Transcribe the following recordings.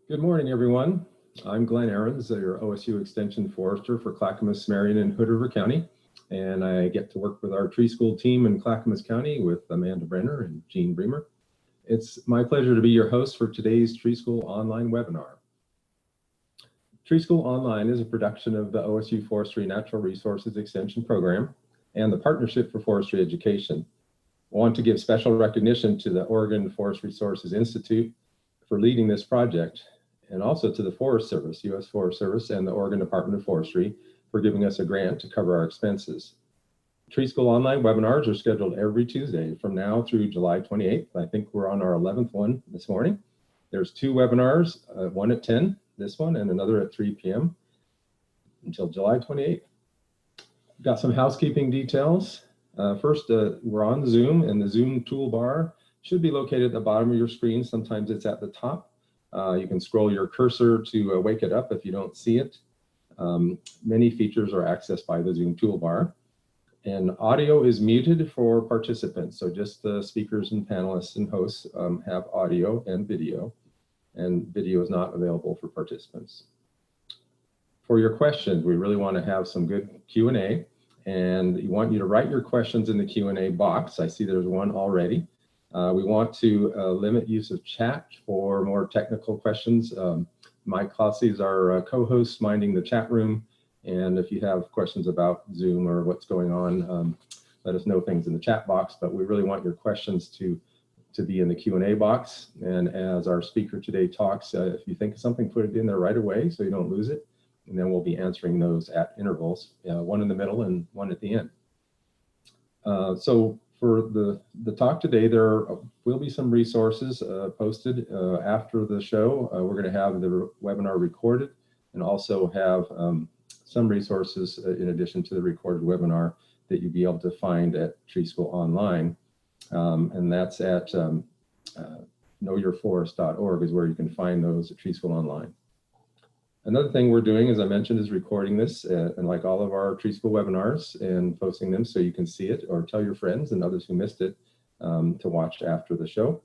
Good morning, everyone. I'm Glenn Ahrens, your OSU Extension Forester for Clackamas, Marion, and Hood River County. And I get to work with our tree school team in Clackamas County with Amanda Brenner and Jean Bremer. It's my pleasure to be your host for today's Tree School Online webinar. Tree School Online is a production of the OSU Forestry Natural Resources Extension Program and the Partnership for Forestry Education. I want to give special recognition to the Oregon Forest Resources Institute for leading this project, and also to the Forest Service, U.S. Forest Service, and the Oregon Department of Forestry for giving us a grant to cover our expenses. Tree School Online webinars are scheduled every Tuesday from now through July 28th. I think we're on our 11th one this morning. There's two webinars, one at 10, this one, and another at 3 p.m. until July 28th. Got some housekeeping details. First, we're on Zoom, and the Zoom toolbar should be located at the bottom of your screen. Sometimes it's at the top. You can scroll your cursor to wake it up if you don't see it. Many features are accessed by the Zoom toolbar. And audio is muted for participants. So just the speakers and panelists and hosts have audio and video is not available for participants. For your questions, we really want to have some good Q&A, and we want you to write your questions in the Q&A box. I see there's one already. We want to limit use of chat for more technical questions. Mike Clossy is our co-host minding the chat room. And if you have questions about Zoom or what's going on, let us know things in the chat box. But we really want your questions to be in the Q&A box. And as our speaker today talks, if you think of something, put it in there right away so you don't lose it. And then we'll be answering those at intervals, one in the middle and one at the end. So for the talk today, there will be some resources posted after the show. We're going to have the webinar recorded and also have some resources in addition to the recorded webinar that you'll be able to find at Tree School Online. And that's at knowyourforest.org is where you can find those at Tree School Online. Another thing we're doing, as I mentioned, is recording this and like all of our Tree School webinars and posting them so you can see it or tell your friends and others who missed it to watch after the show.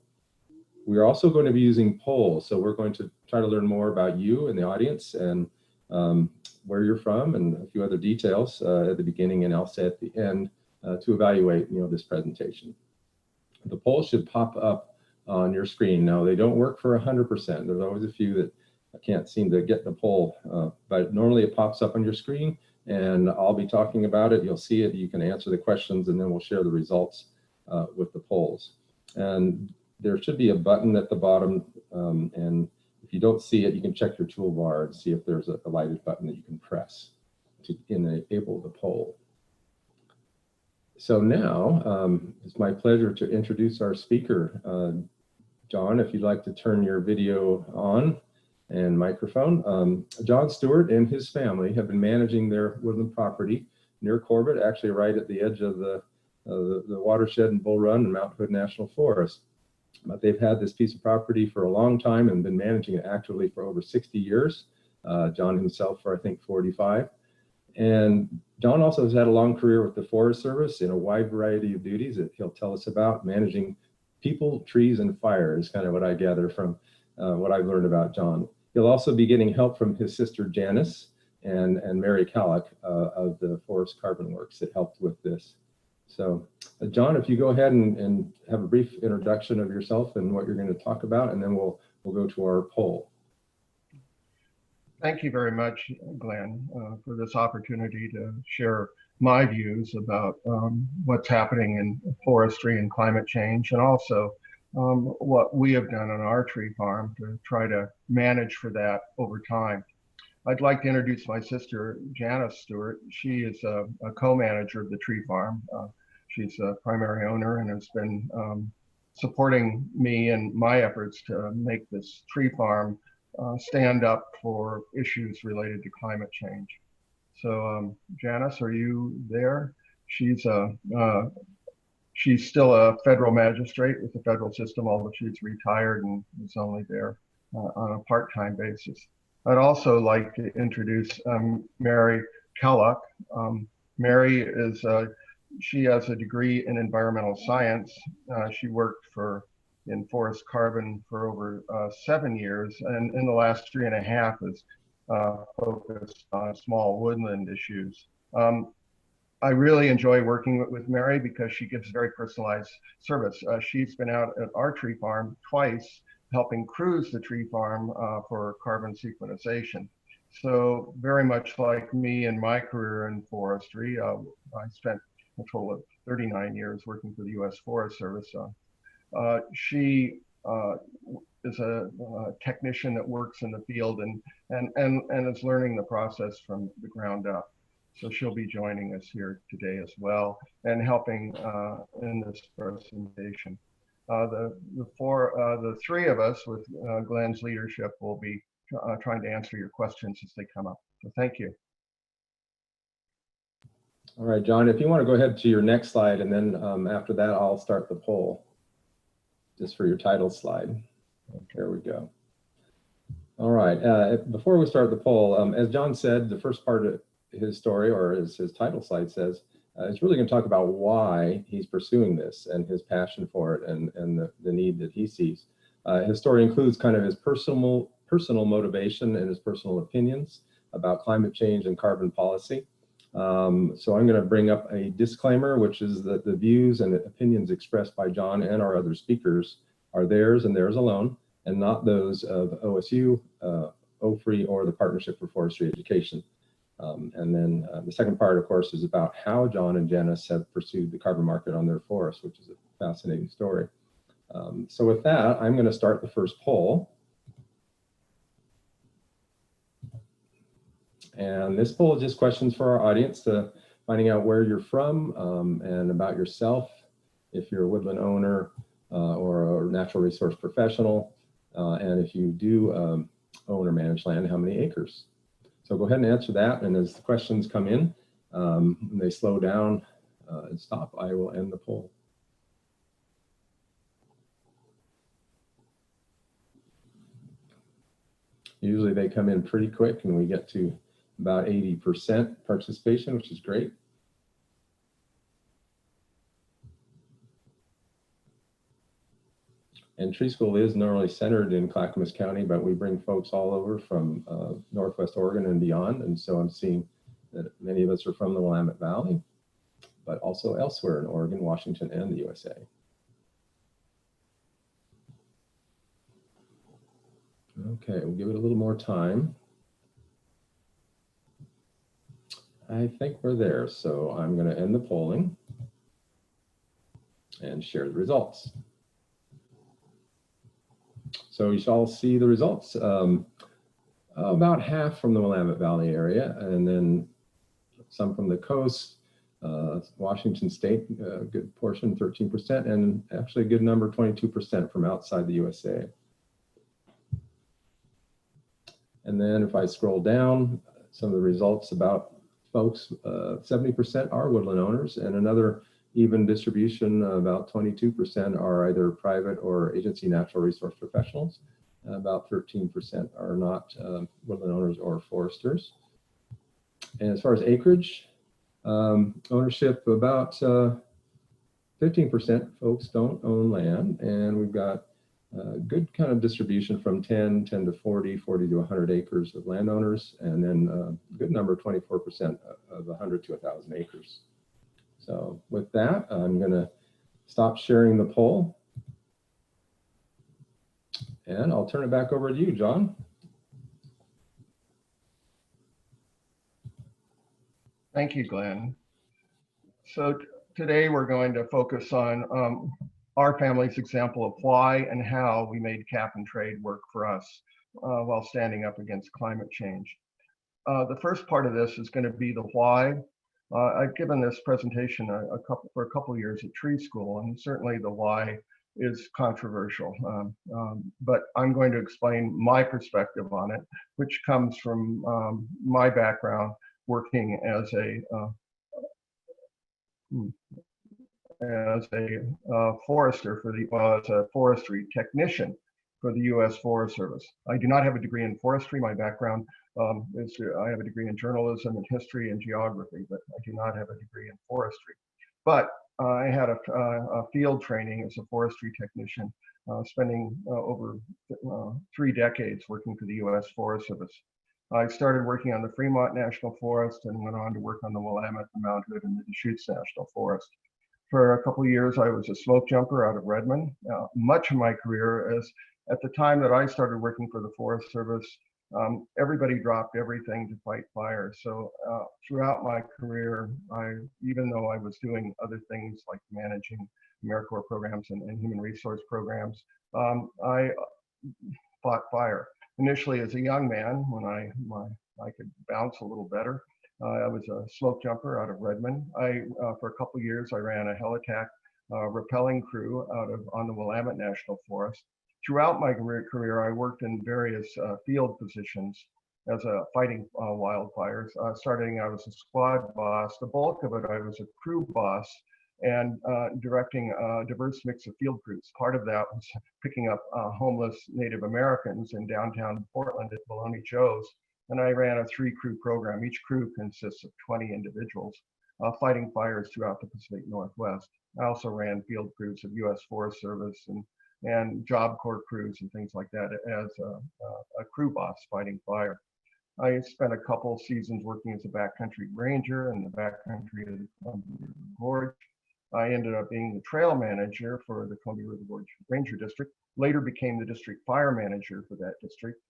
We're also going to be using polls. So we're going to try to learn more about you and the audience and where you're from and a few other details at the beginning and also at the end to evaluate this presentation. The polls should pop up on your screen. Now, they don't work for 100%. There's always a few that I can't seem to get the poll, but normally it pops up on your screen and I'll be talking about it. You'll see it, you can answer the questions, and then we'll share the results with the polls. And there should be a button at the bottom, and if you don't see it, you can check your toolbar and see if there's a lighted button that you can press to enable the poll. So now it's my pleasure to introduce our speaker. John, if you'd like to turn your video on and microphone. John Stewart and his family have been managing their woodland property near Corbett, actually right at the edge of the watershed in Bull Run and Mount Hood National Forest. But they've had this piece of property for a long time and been managing it actively for over 60 years. John himself for, I think, 45. And John also has had a long career with the Forest Service in a wide variety of duties that he'll tell us about. Managing people, trees, and fire is kind of what I gather from what I've learned about John. He'll also be getting help from his sister Janice and Mary Kellogg of the Forest Carbon Works that helped with this. So John, if you go ahead and have a brief introduction of yourself and what you're going to talk about, and then we'll go to our poll. Thank you very much, Glenn, for this opportunity to share my views about what's happening in forestry and climate change, and also what we have done on our tree farm to try to manage for that over time. I'd like to introduce my sister, Janice Stewart. She is a co-manager of the tree farm. She's a primary owner and has been supporting me in my efforts to make this tree farm stand up for issues related to climate change. So Janice, are you there? She's still a federal magistrate with the federal system, although she's retired and is only there on a part-time basis. I'd also like to introduce Mary Kellogg. Mary she has a degree in environmental science. She worked for in forest carbon for over 7 years, and in the last 3.5 is focused on small woodland issues. I really enjoy working with Mary because she gives very personalized service. She's been out at our tree farm twice, helping crews the tree farm for carbon sequestration. So very much like me in my career in forestry, I spent a total of 39 years working for the U.S. Forest Service. She is a technician that works in the field and is learning the process from the ground up. So she'll be joining us here today as well and helping in this presentation. The three of us with Glenn's leadership will be trying to answer your questions as they come up. So thank you. All right, John, if you want to go ahead to your next slide, and then after that, I'll start the poll just for your title slide. There we go. All right, before we start the poll, as John said, the first part of his story, or as his title slide says, it's really going to talk about why he's pursuing this and his passion for it and the need that he sees. His story includes kind of his personal motivation and his personal opinions about climate change and carbon policy. So I'm going to bring up a disclaimer, which is that the views and opinions expressed by John and our other speakers are theirs and theirs alone, and not those of OSU, OFRE, or the Partnership for Forestry Education. And then the second part, of course, is about how John and Janice have pursued the carbon market on their forests, which is a fascinating story. So with that, I'm going to start the first poll. And this poll is just questions for our audience, finding out where you're from and about yourself, if you're a woodland owner or a natural resource professional, and if you do own or manage land, how many acres. So go ahead and answer that, and as the questions come in, when they slow down and stop, I will end the poll. Usually they come in pretty quick and we get to about 80% participation, which is great. And Tree School is normally centered in Clackamas County, but we bring folks all over from Northwest Oregon and beyond. And so I'm seeing that many of us are from the Willamette Valley, but also elsewhere in Oregon, Washington, and the USA. Okay, we'll give it a little more time. I think we're there, so I'm going to end the polling and share the results. So you shall see the results. About half from the Willamette Valley area, and then some from the coast, Washington State, a good portion, 13%, and actually a good number, 22% from outside the USA. And then if I scroll down, some of the results about folks, 70% are woodland owners, and another even distribution, about 22% are either private or agency natural resource professionals. About 13% are not woodland owners or foresters. And as far as acreage, ownership, about 15% folks don't own land, and we've got a good kind of distribution from 10 to 40 to 100 acres of landowners, and then a good number, 24% of 100 to 1,000 acres. So with that, I'm going to stop sharing the poll, and I'll turn it back over to you, John. Thank you, Glenn. So today we're going to focus on our family's example of why and how we made cap and trade work for us while standing up against climate change. The first part of this is going to be the why. I've given this presentation for a couple of years at Tree School, and certainly the why is controversial, but I'm going to explain my perspective on it, which comes from my background working as a forester for as a forestry technician for the U.S. Forest Service. I do not have a degree in forestry. My background is I have a degree in journalism and history and geography, but I do not have a degree in forestry. But I had a field training as a forestry technician spending over 3 decades working for the U.S. Forest Service. I started working on the Fremont National Forest and went on to work on the Willamette, the Mount Hood, and the Deschutes National Forest. For a couple of years, I was a slope jumper out of Redmond. Much of my career is at the time that I started working for the Forest Service, everybody dropped everything to fight fire. So throughout my career, even though I was doing other things like managing AmeriCorps programs and human resource programs, I fought fire. Initially as a young man, when I could bounce a little better. I was a slope jumper out of Redmond. For a couple of years, I ran a helitack rappelling crew on the Willamette National Forest. Throughout my career, I worked in various field positions as a fighting wildfires. Starting out as a squad boss, the bulk of it, I was a crew boss and directing a diverse mix of field crews. Part of that was picking up homeless Native Americans in downtown Portland at Baloney Joe's. And I ran a 3-crew program. Each crew consists of 20 individuals fighting fires throughout the Pacific Northwest. I also ran field crews of U.S. Forest Service and Job Corps crews and things like that as a crew boss fighting fire. I spent a couple seasons working as a backcountry ranger in the backcountry of the Columbia River Gorge. I ended up being the trail manager for the Columbia River Gorge Ranger District, later became the district fire manager for that district.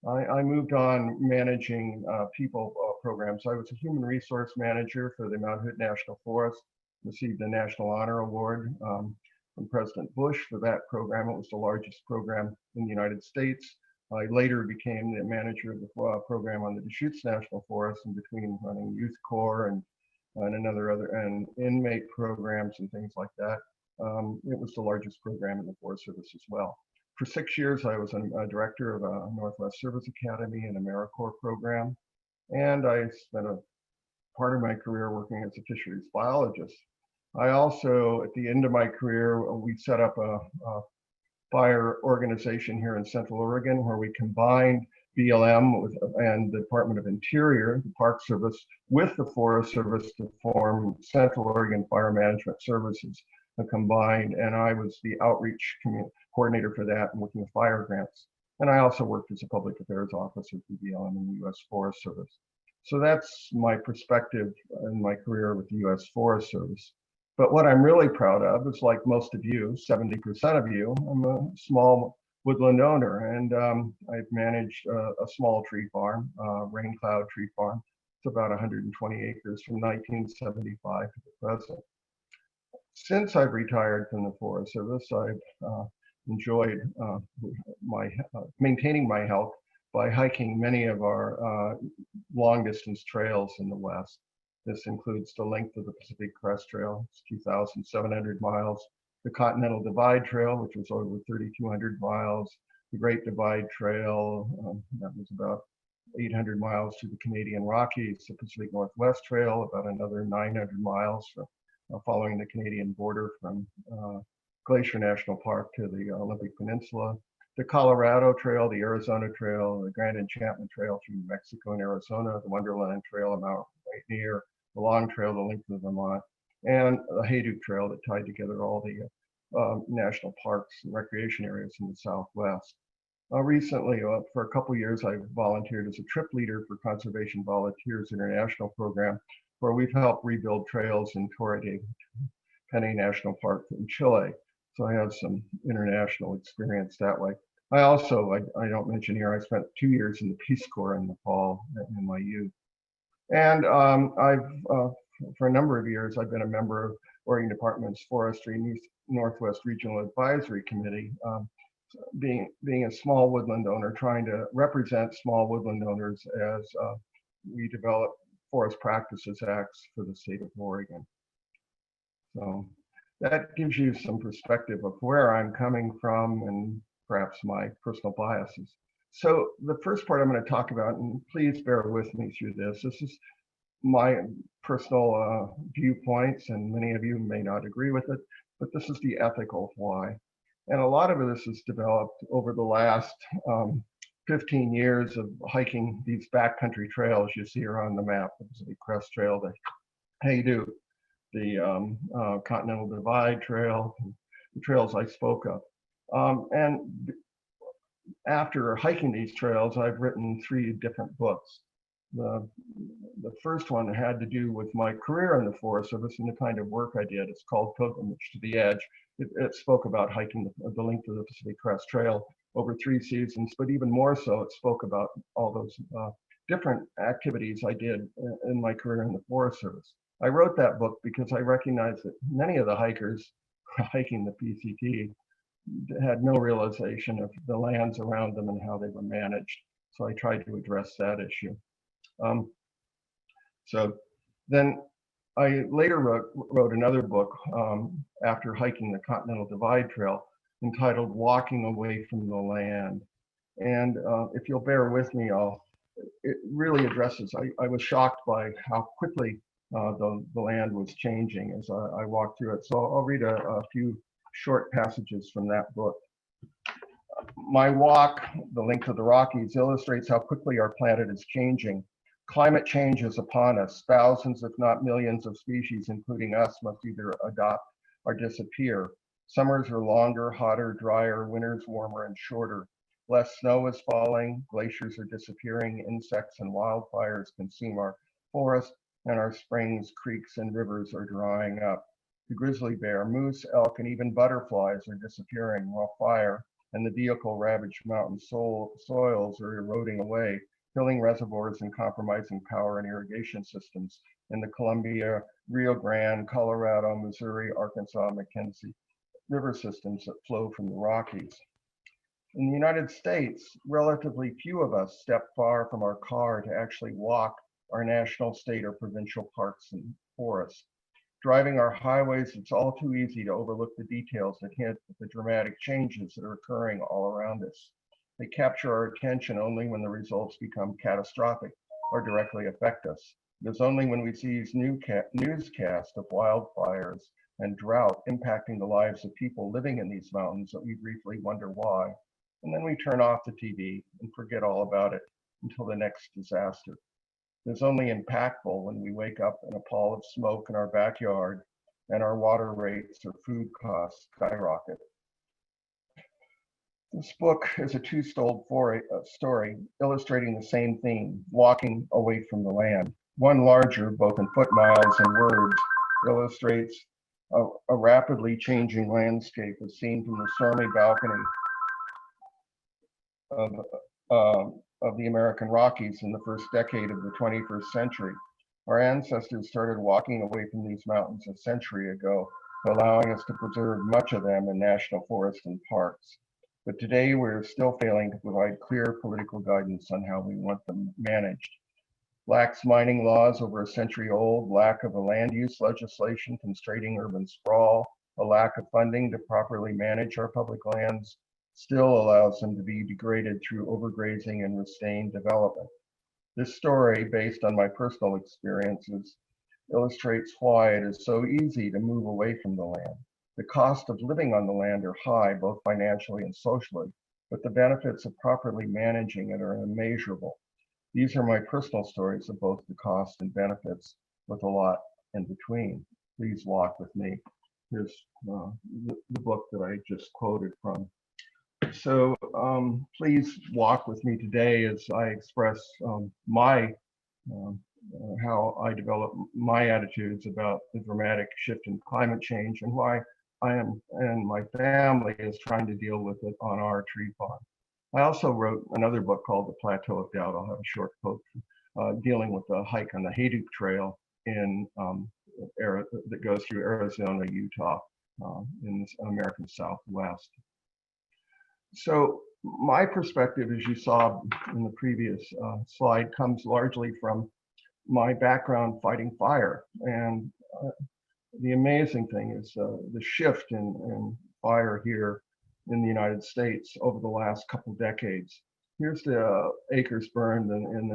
I moved on managing people programs. I was a human resource manager for the Mount Hood National Forest, received a National Honor Award from President Bush for that program. It was the largest program in the United States. I later became the manager of the program on the Deschutes National Forest, in between running Youth Corps and inmate programs and things like that. It was the largest program in the Forest Service as well. For 6 years, I was a director of a Northwest Service Academy and AmeriCorps program. And I spent a part of my career working as a fisheries biologist. I also, at the end of my career, we set up a fire organization here in Central Oregon where we combined BLM and the Department of Interior, the Park Service, with the Forest Service to form Central Oregon Fire Management Services combined. And I was the outreach coordinator for that and working with fire grants. And I also worked as a public affairs officer for BLM and the U.S. Forest Service. So that's my perspective in my career with the U.S. Forest Service. But what I'm really proud of is, like most of you, 70% of you, I'm a small woodland owner, and I've managed a small tree farm, rain cloud tree farm. It's about 120 acres from 1975 to the present. Since I've retired from the Forest Service, I've enjoyed maintaining my health by hiking many of our long distance trails in the West. This includes the length of the Pacific Crest Trail, it's 2,700 miles, the Continental Divide Trail, which was over 3,200 miles, the Great Divide Trail, that was about 800 miles to the Canadian Rockies, the Pacific Northwest Trail, about another 900 miles following the Canadian border from Glacier National Park to the Olympic Peninsula, the Colorado Trail, the Arizona Trail, the Grand Enchantment Trail through Mexico and Arizona, the Wonderland Trail about right near, the Long Trail, the length of Vermont, and the Hayduke Trail that tied together all the national parks and recreation areas in the Southwest. Recently, for a couple of years, I volunteered as a trip leader for Conservation Volunteers International Program, where we've helped rebuild trails in Torre del Paine National Park in Chile. So I have some international experience that way. I also, I don't mention here, I spent 2 years in the Peace Corps in Nepal in my youth. And for a number of years, I've been a member of Oregon Department's Forestry and Northwest Regional Advisory Committee, being a small woodland owner, trying to represent small woodland owners as we develop Forest Practices Acts for the state of Oregon. So that gives you some perspective of where I'm coming from and perhaps my personal biases. So the first part I'm going to talk about, and please bear with me through this, this is my personal viewpoints, and many of you may not agree with it, but this is the ethical why. And a lot of this is developed over the last 15 years of hiking these backcountry trails you see here on the map. The Pacific Crest Trail, the Hayduke, the Continental Divide Trail, the trails I spoke of. And after hiking these trails, I've written 3 different books. The, the first one had to do with my career in the Forest Service and the kind of work I did. It's called Pilgrimage to the Edge. It spoke about hiking the length of the Pacific Crest Trail over 3 seasons, but even more so, it spoke about all those different activities I did in my career in the Forest Service. I wrote that book because I recognized that many of the hikers hiking the PCT had no realization of the lands around them and how they were managed. So I tried to address that issue. So then I later wrote another book after hiking the Continental Divide Trail entitled Walking Away from the Land. And if you'll bear with me, it really addresses, I was shocked by how quickly the land was changing as I walked through it. So I'll read a few short passages from that book. My walk, the length of the Rockies, illustrates how quickly our planet is changing. Climate change is upon us. Thousands, if not millions of species, including us, must either adopt or disappear. Summers are longer, hotter, drier, winters warmer and shorter. Less snow is falling, glaciers are disappearing, insects and wildfires consume our forests, and our springs, creeks, and rivers are drying up. The grizzly bear, moose, elk, and even butterflies are disappearing, while fire and the vehicle-ravaged mountain soils are eroding away, filling reservoirs and compromising power and irrigation systems in the Columbia, Rio Grande, Colorado, Missouri, Arkansas, Mackenzie river systems that flow from the Rockies. In the United States, relatively few of us step far from our car to actually walk our national, state, or provincial parks and forests. Driving our highways, it's all too easy to overlook the details that hint at the dramatic changes that are occurring all around us. They capture our attention only when the results become catastrophic or directly affect us. It is only when we see these newscasts of wildfires and drought impacting the lives of people living in these mountains that we briefly wonder why. And then we turn off the TV and forget all about it until the next disaster. It's only impactful when we wake up in a pall of smoke in our backyard and our water rates or food costs skyrocket. This book is a two-told story illustrating the same theme, walking away from the land. One larger, both in foot miles and words, illustrates a rapidly changing landscape as seen from the stormy balcony of the American Rockies in the first decade of the 21st century. Our ancestors started walking away from these mountains a century ago, allowing us to preserve much of them in national forests and parks. But today we're still failing to provide clear political guidance on how we want them managed. Lax mining laws over a century old, lack of a land use legislation constraining urban sprawl, a lack of funding to properly manage our public lands still allows them to be degraded through overgrazing and restrained development. This story, based on my personal experiences, illustrates why it is so easy to move away from the land. The cost of living on the land are high, both financially and socially, but the benefits of properly managing it are immeasurable. These are my personal stories of both the cost and benefits, with a lot in between. Please walk with me. Here's the book that I just quoted from. So please walk with me today as I express how I develop my attitudes about the dramatic shift in climate change and why I am and my family is trying to deal with it on our tree farm. I also wrote another book called The Plateau of Doubt. I'll have a short quote dealing with the hike on the Hayduke Trail in that goes through Arizona, Utah, in the American Southwest. So my perspective, as you saw in the previous slide, comes largely from my background fighting fire. And the amazing thing is the shift in fire here in the United States over the last couple decades. Here's the acres burned in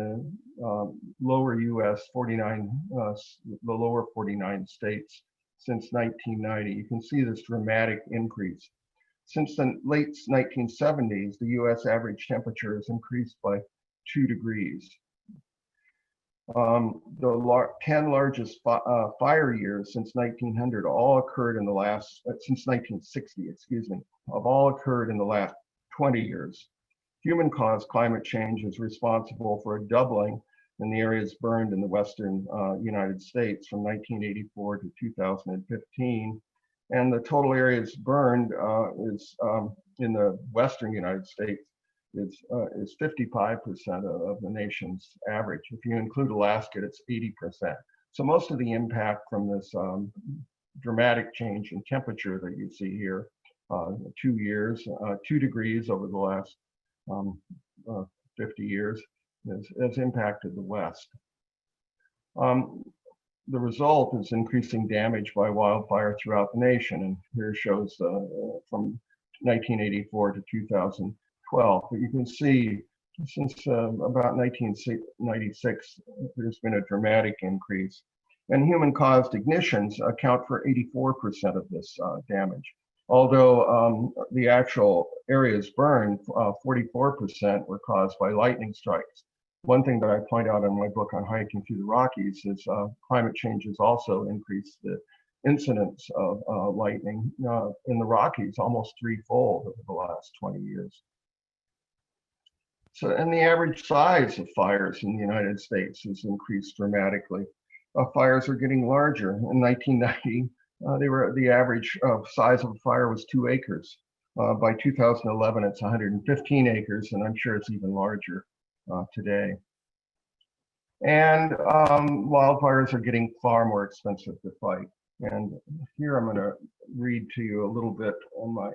the lower US 49, the lower 49 states since 1990. You can see this dramatic increase. Since the late 1970s, the US average temperature has increased by 2 degrees. The 10 largest fire years since 1900 all occurred in the since 1960, excuse me, have all occurred in the last 20 years. Human-caused climate change is responsible for a doubling in the areas burned in the western United States from 1984 to 2015. And the total areas burned is in the western United States is 55% of the nation's average. If you include Alaska, it's 80%. So most of the impact from this dramatic change in temperature that you see here, 2 years, 2 degrees over the last 50 years, has impacted the West. The result is increasing damage by wildfire throughout the nation. And here shows from 1984 to 2012. But you can see since about 1996, there's been a dramatic increase. And human-caused ignitions account for 84% of this damage. Although the actual areas burned, 44% were caused by lightning strikes. One thing that I point out in my book on hiking through the Rockies is climate change has also increased the incidence of lightning in the Rockies almost threefold over the last 20 years. So, and the average size of fires in the United States has increased dramatically. Fires are getting larger. In 1990, the average size of a fire was 2 acres. By 2011, it's 115 acres, and I'm sure it's even larger today. And wildfires are getting far more expensive to fight. And here I'm going to read to you a little bit on my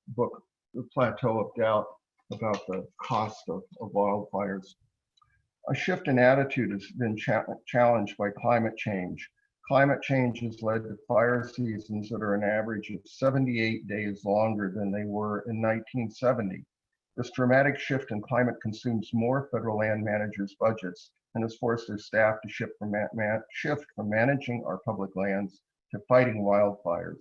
book, The Plateau of Doubt, about the cost of wildfires. A shift in attitude has been challenged by climate change. Climate change has led to fire seasons that are an average of 78 days longer than they were in 1970. This dramatic shift in climate consumes more federal land managers' budgets and has forced their staff to shift from managing our public lands to fighting wildfires.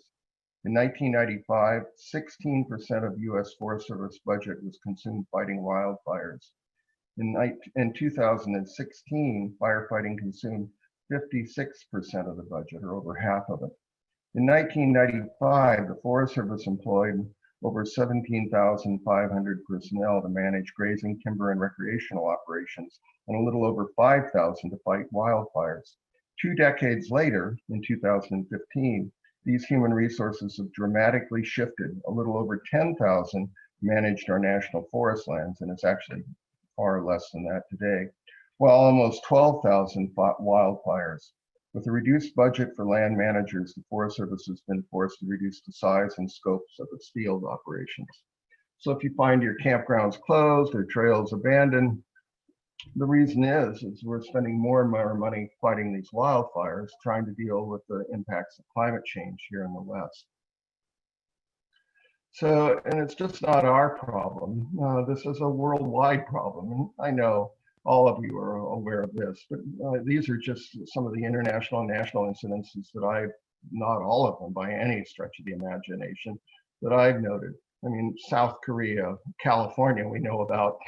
In 1995, 16% of U.S. Forest Service budget was consumed fighting wildfires. In 2016, firefighting consumed 56% of the budget, or over half of it. In 1995, the Forest Service employed over 17,500 personnel to manage grazing, timber, and recreational operations, and a little over 5,000 to fight wildfires. 2 decades later, in 2015, these human resources have dramatically shifted. A little over 10,000 managed our national forest lands, and it's actually far less than that today, while almost 12,000 fought wildfires. With a reduced budget for land managers, the Forest Service has been forced to reduce the size and scopes of its field operations. So if you find your campgrounds closed or trails abandoned, the reason is we're spending more and more money fighting these wildfires, trying to deal with the impacts of climate change here in the West. So, and it's just not our problem. This is a worldwide problem. And I know all of you are aware of this, but these are just some of the international and national incidences that not all of them by any stretch of the imagination, that I've noted. I mean, South Korea, California, we know about,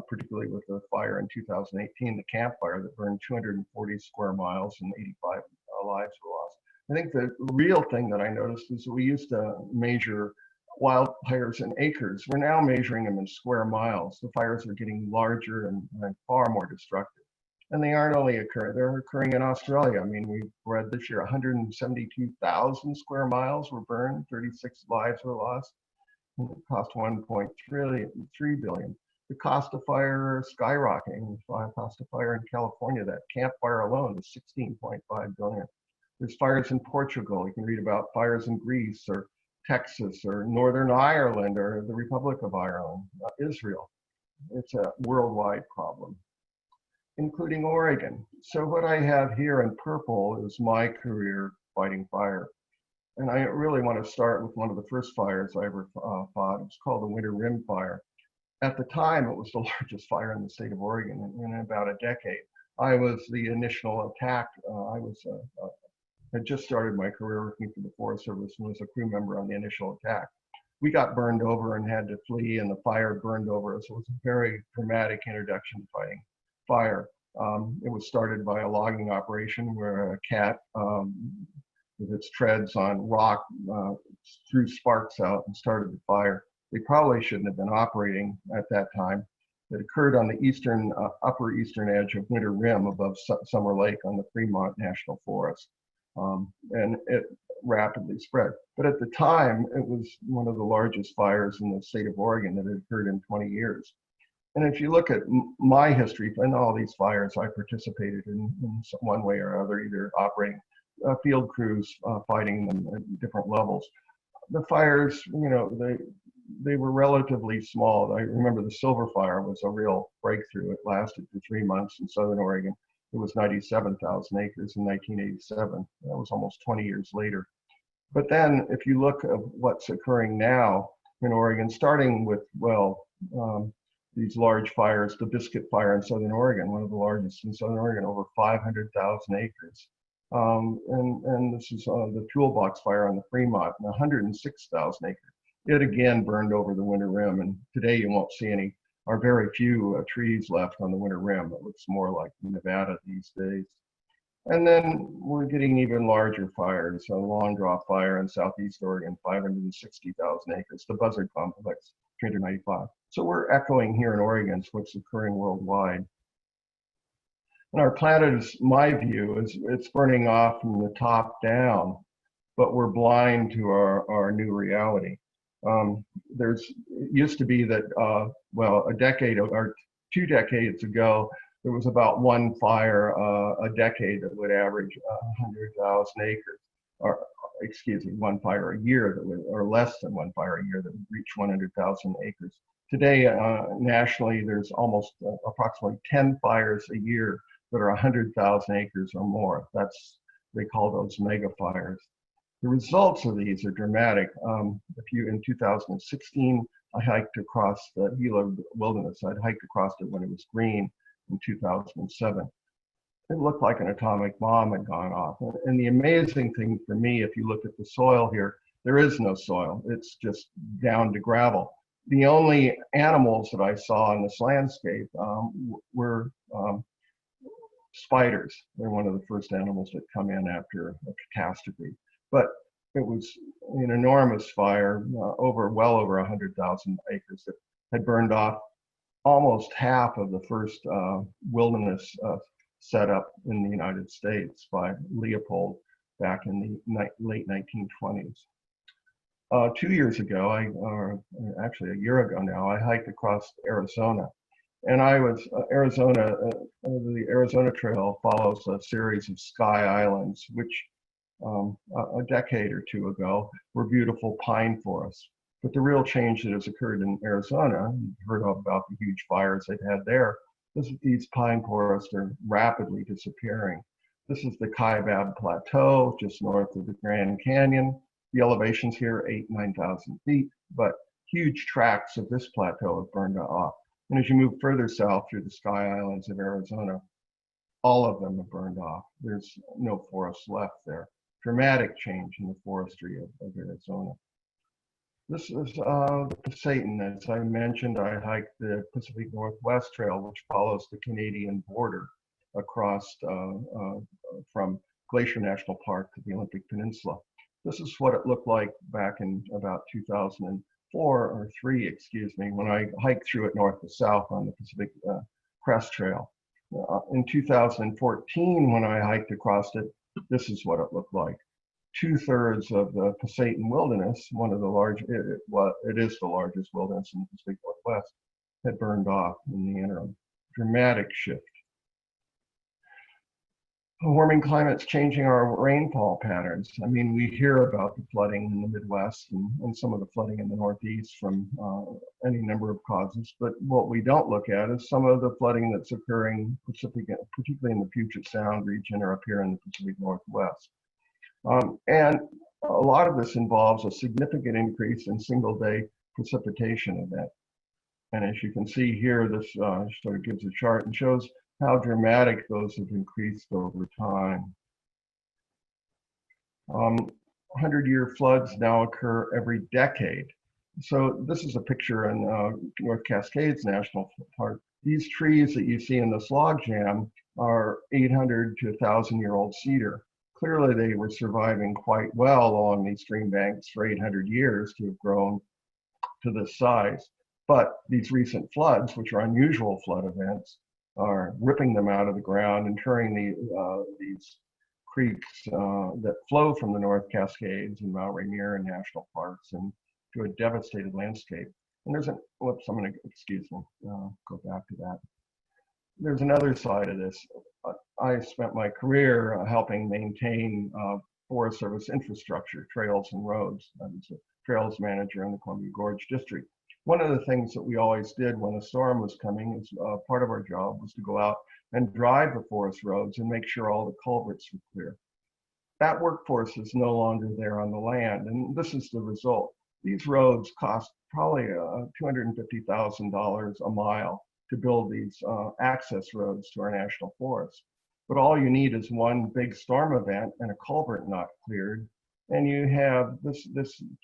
particularly with the fire in 2018, the Camp Fire that burned 240 square miles and 85 lives were lost. I think the real thing that I noticed is that we used to measure wildfires in acres. We're now measuring them in square miles. The fires are getting larger and far more destructive. And they aren't only occurring, they're occurring in Australia. I mean, we read this year 172,000 square miles were burned, 36 lives were lost, and it cost 1.3 billion. The cost of fire skyrocketing. The cost of fire in California, that Camp Fire alone is 16.5 billion. There's fires in Portugal. You can read about fires in Greece or Texas or Northern Ireland or the Republic of Ireland, Israel. It's a worldwide problem, including Oregon. So what I have here in purple is my career fighting fire. And I really want to start with one of the first fires I ever fought. It's called the Winter Rim Fire. At the time, it was the largest fire in the state of Oregon in about a decade. I was the initial attack. I just started my career working for the Forest Service and was a crew member on the initial attack. We got burned over and had to flee, and the fire burned over us. It was a very dramatic introduction to fighting fire. It was started by a logging operation where a cat with its treads on rock, threw sparks out and started the fire. They probably shouldn't have been operating at that time. It occurred on the eastern, upper eastern edge of Winter Rim above Summer Lake on the Fremont National Forest. And it rapidly spread. But at the time, it was one of the largest fires in the state of Oregon that had occurred in 20 years. And if you look at my history in all these fires, I participated in one way or other, either operating field crews, fighting them at different levels. The fires, you know, they were relatively small. I remember the Silver Fire was a real breakthrough. It lasted for 3 months in Southern Oregon. It was 97,000 acres in 1987. That was almost 20 years later. But then if you look at what's occurring now in Oregon, starting with, well, these large fires, the Biscuit Fire in Southern Oregon, one of the largest in Southern Oregon, over 500,000 acres. And this is the Toolbox Fire on the Fremont, 106,000 acres. It again burned over the Winter Rim, and today you won't see any, or very few trees left on the Winter Rim. It looks more like Nevada these days. And then we're getting even larger fires. A Long Draw Fire in Southeast Oregon, 560,000 acres. The Buzzard Complex, 395. So we're echoing here in Oregon what's occurring worldwide. And our planet is, my view, is it's burning off from the top down, but we're blind to our new reality. It used to be that, well, a decade or 2 decades ago, there was about one fire a decade that would average 100,000 acres, or excuse me, one fire a year that would, or less than one fire a year that would reach 100,000 acres. Today, nationally, there's almost approximately 10 fires a year that are 100,000 acres or more. They call those mega fires. The results of these are dramatic. In 2016, I hiked across the Gila Wilderness. I'd hiked across it when it was green in 2007. It looked like an atomic bomb had gone off. And the amazing thing for me, if you look at the soil here, there is no soil. It's just down to gravel. The only animals that I saw in this landscape were spiders. They're one of the first animals that come in after a catastrophe. But it was an enormous fire, well over 100,000 acres that had burned off almost half of the first wilderness setup in the United States by Leopold back in the late 1920s. 2 years ago, actually a year ago now, I hiked across Arizona. And the Arizona Trail follows a series of sky islands, which a decade or two ago were beautiful pine forests. But the real change that has occurred in Arizona, you've heard about the huge fires they've had there, is that these pine forests are rapidly disappearing. This is the Kaibab Plateau, just north of the Grand Canyon. The elevations here, 9,000 feet, but huge tracts of this plateau have burned off. And as you move further south through the Sky Islands of Arizona, all of them have burned off. There's no forest left there. Dramatic change in the forestry of Arizona. This is the Pasayten. As I mentioned, I hiked the Pacific Northwest Trail, which follows the Canadian border across from Glacier National Park to the Olympic Peninsula. This is what it looked like back in about 2004 or 3, excuse me, when I hiked through it north to south on the Pacific Crest Trail. In 2014, when I hiked across it, this is what it looked like. 2/3 of the Pasayten Wilderness, one of the it is the largest wilderness in the Pacific Northwest, had burned off in the interim. Dramatic shift. A warming climate's changing our rainfall patterns. I mean, we hear about the flooding in the Midwest and some of the flooding in the Northeast from any number of causes, but what we don't look at is some of the flooding that's occurring, particularly in the Puget Sound region or up here in the Pacific Northwest. And a lot of this involves a significant increase in single-day precipitation event. And as you can see here, this sort of gives a chart and shows how dramatic those have increased over time. 100-year floods now occur every decade. So this is a picture in North Cascades National Park. These trees that you see in this log jam are 800 to 1,000-year-old cedar. clearly they were surviving quite well along these stream banks for 800 years to have grown to this size. But these recent floods, which are unusual flood events, are ripping them out of the ground and turning these creeks that flow from the North Cascades and Mount Rainier and national parks into a devastated landscape. And there's an, whoops, I'm going to, excuse me, go back to that. There's another side of this. I spent my career helping maintain Forest Service infrastructure, trails and roads. I was a trails manager in the Columbia Gorge District. One of the things that we always did when a storm was coming is part of our job was to go out and drive the forest roads and make sure all the culverts were clear. That workforce is no longer there on the land, and this is the result. These roads cost probably $250,000 a mile to build these access roads to our national forests. But all you need is one big storm event and a culvert not cleared, and you have this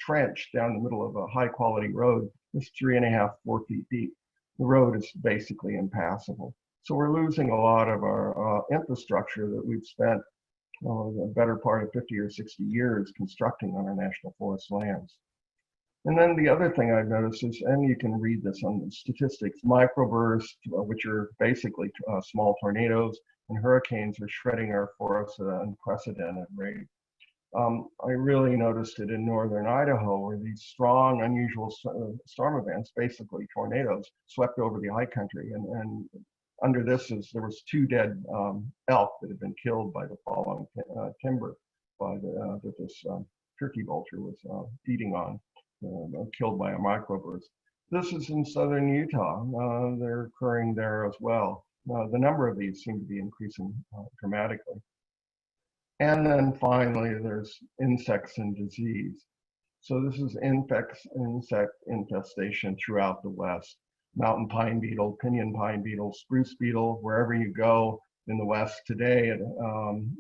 trench down the middle of a high quality road that's 3.5, 4 feet deep. The road is basically impassable. So we're losing a lot of our infrastructure that we've spent the better part of 50 or 60 years constructing on our national forest lands. And then the other thing I've noticed is, and you can read this on the statistics, microbursts, which are basically small tornadoes, and hurricanes are shredding our forests at an unprecedented rate. I really noticed it in northern Idaho, where these strong, unusual storm events, basically tornadoes, swept over the high country. And under this there was 2 dead elk that had been killed by the falling timber that this turkey vulture was feeding on, killed by a microburst. This is in southern Utah. They're occurring there as well. The number of these seem to be increasing dramatically. And then finally, there's insects and disease. So this is insect infestation throughout the West. Mountain pine beetle, pinyon pine beetle, spruce beetle, wherever you go in the West today,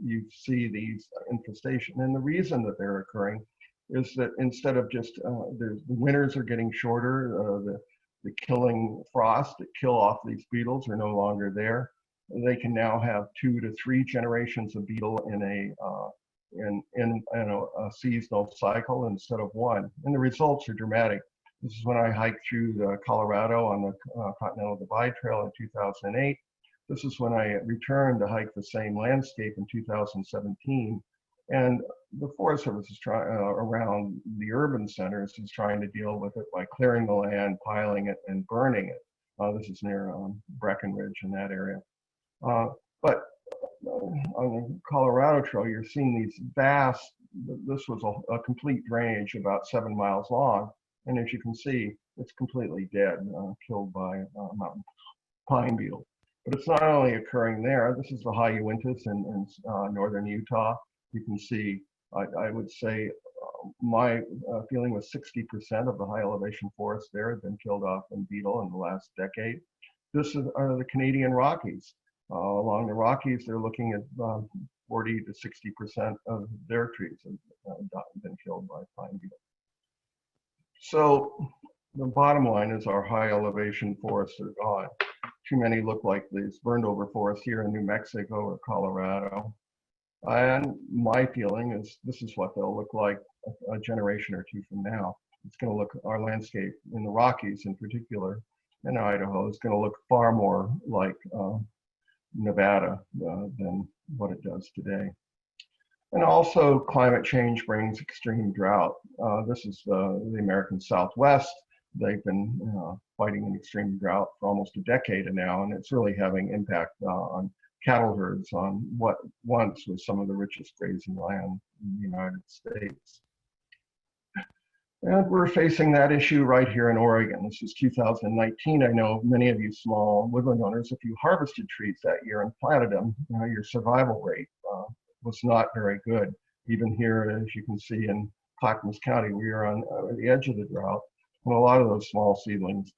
you see these infestation. And the reason that they're occurring is that instead of just, the winters are getting shorter, the killing frost that kill off these beetles are no longer there. They can now have 2 to 3 generations of beetle in a seasonal cycle instead of 1. And the results are dramatic. This is when I hiked through Colorado on the Continental Divide Trail in 2008. This is when I returned to hike the same landscape in 2017. And the Forest Service is trying around the urban centers is trying to deal with it by clearing the land, piling it, and burning it. This is near Breckenridge in that area. But on the Colorado Trail, you're seeing these vast, this was a complete drainage about 7 miles long. And as you can see, it's completely dead, killed by a mountain pine beetle. But it's not only occurring there. This is the high Uintas in northern Utah. You can see, I would say, my feeling was 60% of the high elevation forests there have been killed off in beetle in the last decade. This are the Canadian Rockies. Along the Rockies, they're looking at 40 to 60% of their trees have been killed by pine beetle. So the bottom line is our high elevation forests are gone. Too many look like these burned over forests here in New Mexico or Colorado. And my feeling is this is what they'll look like a generation or 2 from now. It's going to look, our landscape in the Rockies in particular, and Idaho is going to look far more like Nevada than what it does today. And also climate change brings extreme drought. This is the American Southwest. They've been fighting an extreme drought for almost a decade now, and it's really having impact on cattle herds on what once was some of the richest grazing land in the United States. And we're facing that issue right here in Oregon. This is 2019. I know many of you small woodland owners, if you harvested trees that year and planted them, your survival rate was not very good. Even here, as you can see in Clackamas County, we are on the edge of the drought, and a lot of those small seedlings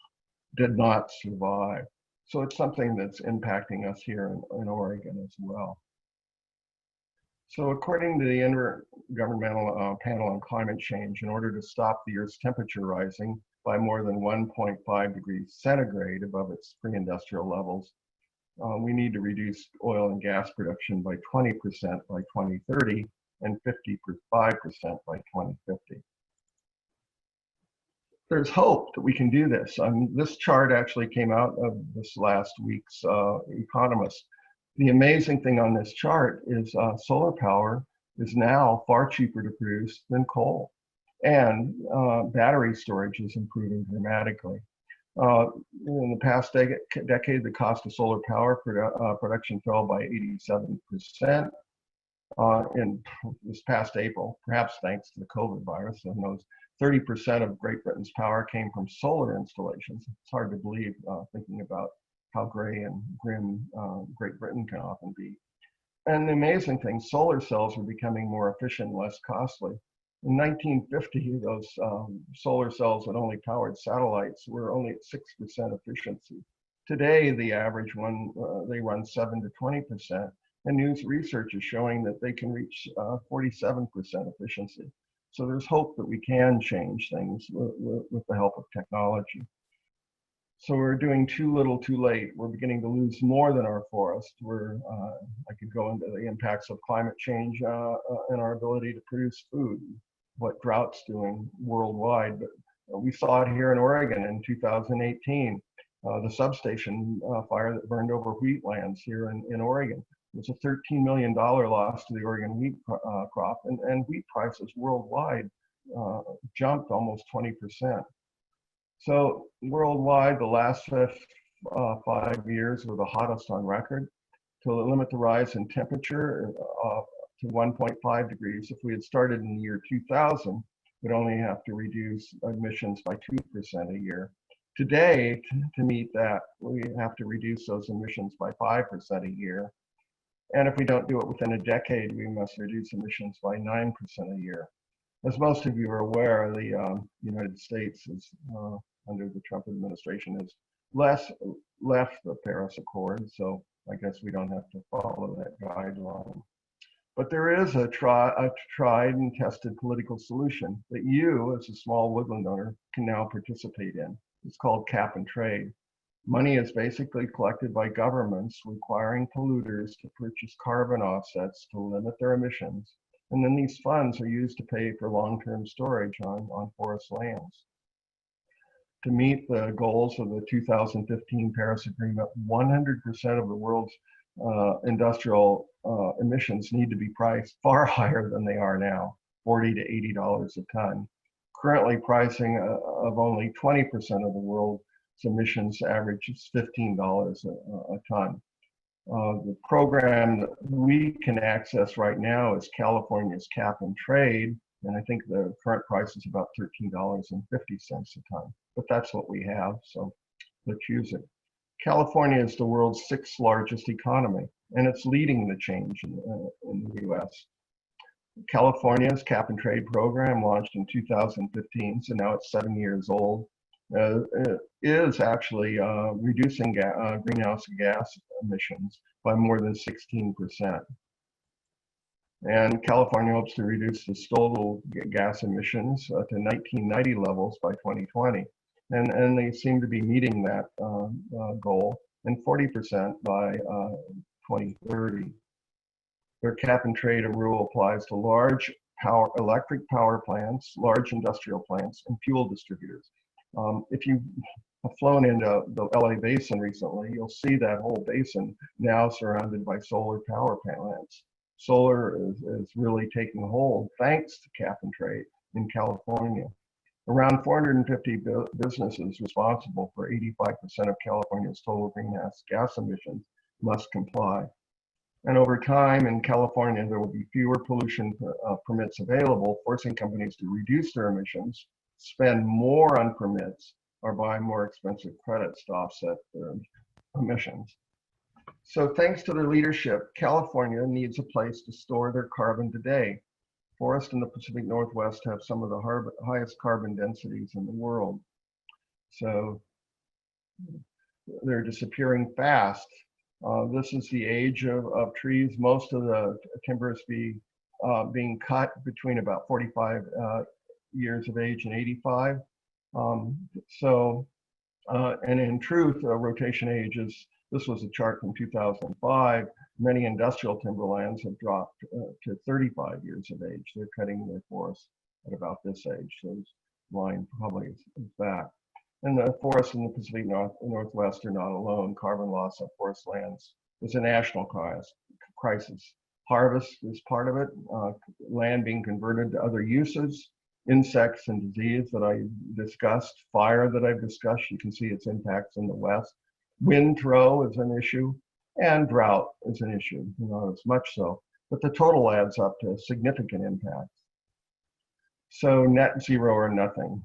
did not survive. So it's something that's impacting us here in Oregon as well. So according to the Intergovernmental Panel on Climate Change, in order to stop the Earth's temperature rising by more than 1.5 degrees centigrade above its pre-industrial levels, We need to reduce oil and gas production by 20% by 2030 and 55% by 2050. There's hope that we can do this. This chart actually came out of this last week's Economist. The amazing thing on this chart is solar power is now far cheaper to produce than coal, and battery storage is improving dramatically. In the past decade, the cost of solar power production fell by 87% in this past April, perhaps thanks to the COVID virus. Who knows? 30% of Great Britain's power came from solar installations. It's hard to believe, thinking about how gray and grim Great Britain can often be. And the amazing thing, solar cells are becoming more efficient and less costly. In 1950, those solar cells that only powered satellites were only at 6% efficiency. Today, the average one, they run 7 to 20%, and new research is showing that they can reach 47% efficiency. So there's hope that we can change things with the help of technology. So we're doing too little too late. We're beginning to lose more than our forest. I could go into the impacts of climate change and our ability to produce food, what drought's doing worldwide. But we saw it here in Oregon in 2018, the substation fire that burned over wheatlands here in Oregon. It was a $13 million loss to the Oregon wheat crop, and wheat prices worldwide jumped almost 20%. So worldwide, the last 5 years were the hottest on record. To limit the rise in temperature to 1.5 degrees, if we had started in the year 2000, we'd only have to reduce emissions by 2% a year. Today, to meet that, we have to reduce those emissions by 5% a year. And if we don't do it within a decade, we must reduce emissions by 9% a year. As most of you are aware, the United States is, under the Trump administration, has left the Paris Accord, so I guess we don't have to follow that guideline. But there is a tried and tested political solution that you, as a small woodland owner, can now participate in. It's called cap and trade. Money is basically collected by governments requiring polluters to purchase carbon offsets to limit their emissions. And then these funds are used to pay for long-term storage on forest lands. To meet the goals of the 2015 Paris Agreement, 100% of the world's industrial emissions need to be priced far higher than they are now, $40 to $80 a ton. Currently, pricing of only 20% of the world's emissions averages $15 a ton. The program that we can access right now is California's cap and trade, and I think the current price is about $13.50 a ton. But that's what we have, so let's use it. California is the world's 6th largest economy, and it's leading the change in the US. California's cap and trade program launched in 2015, so now it's 7 years old. Is actually reducing greenhouse gas emissions by more than 16%. And California hopes to reduce the total gas emissions to 1990 levels by 2020. And they seem to be meeting that goal, and 40% by 2030. Their cap and trade rule applies to large electric power plants, large industrial plants, and fuel distributors. If you have flown into the LA basin recently, you'll see that whole basin now surrounded by solar power plants. Solar is really taking hold thanks to cap and trade in California. Around 450 businesses responsible for 85% of California's total greenhouse gas emissions must comply. And over time in California, there will be fewer pollution permits available, forcing companies to reduce their emissions, spend more on permits, or buy more expensive credits to offset their emissions. So thanks to their leadership, California needs a place to store their carbon today. Forests in the Pacific Northwest have some of the highest carbon densities in the world. So they're disappearing fast. This is the age of trees. Most of the timber is being cut between about 45 years of age and 85. And in truth, rotation age is This was a chart from 2005. Many industrial timberlands have dropped to 35 years of age. They're cutting their forests at about this age. So this line probably is back. And the forests in the Pacific Northwest are not alone. Carbon loss on forest lands is a national crisis. Harvest is part of it, land being converted to other uses, insects and disease that I discussed, fire that I've discussed. You can see its impacts in the West. Wind throw is an issue, and drought is an issue, not as much so, but the total adds up to significant impacts. So net zero or nothing.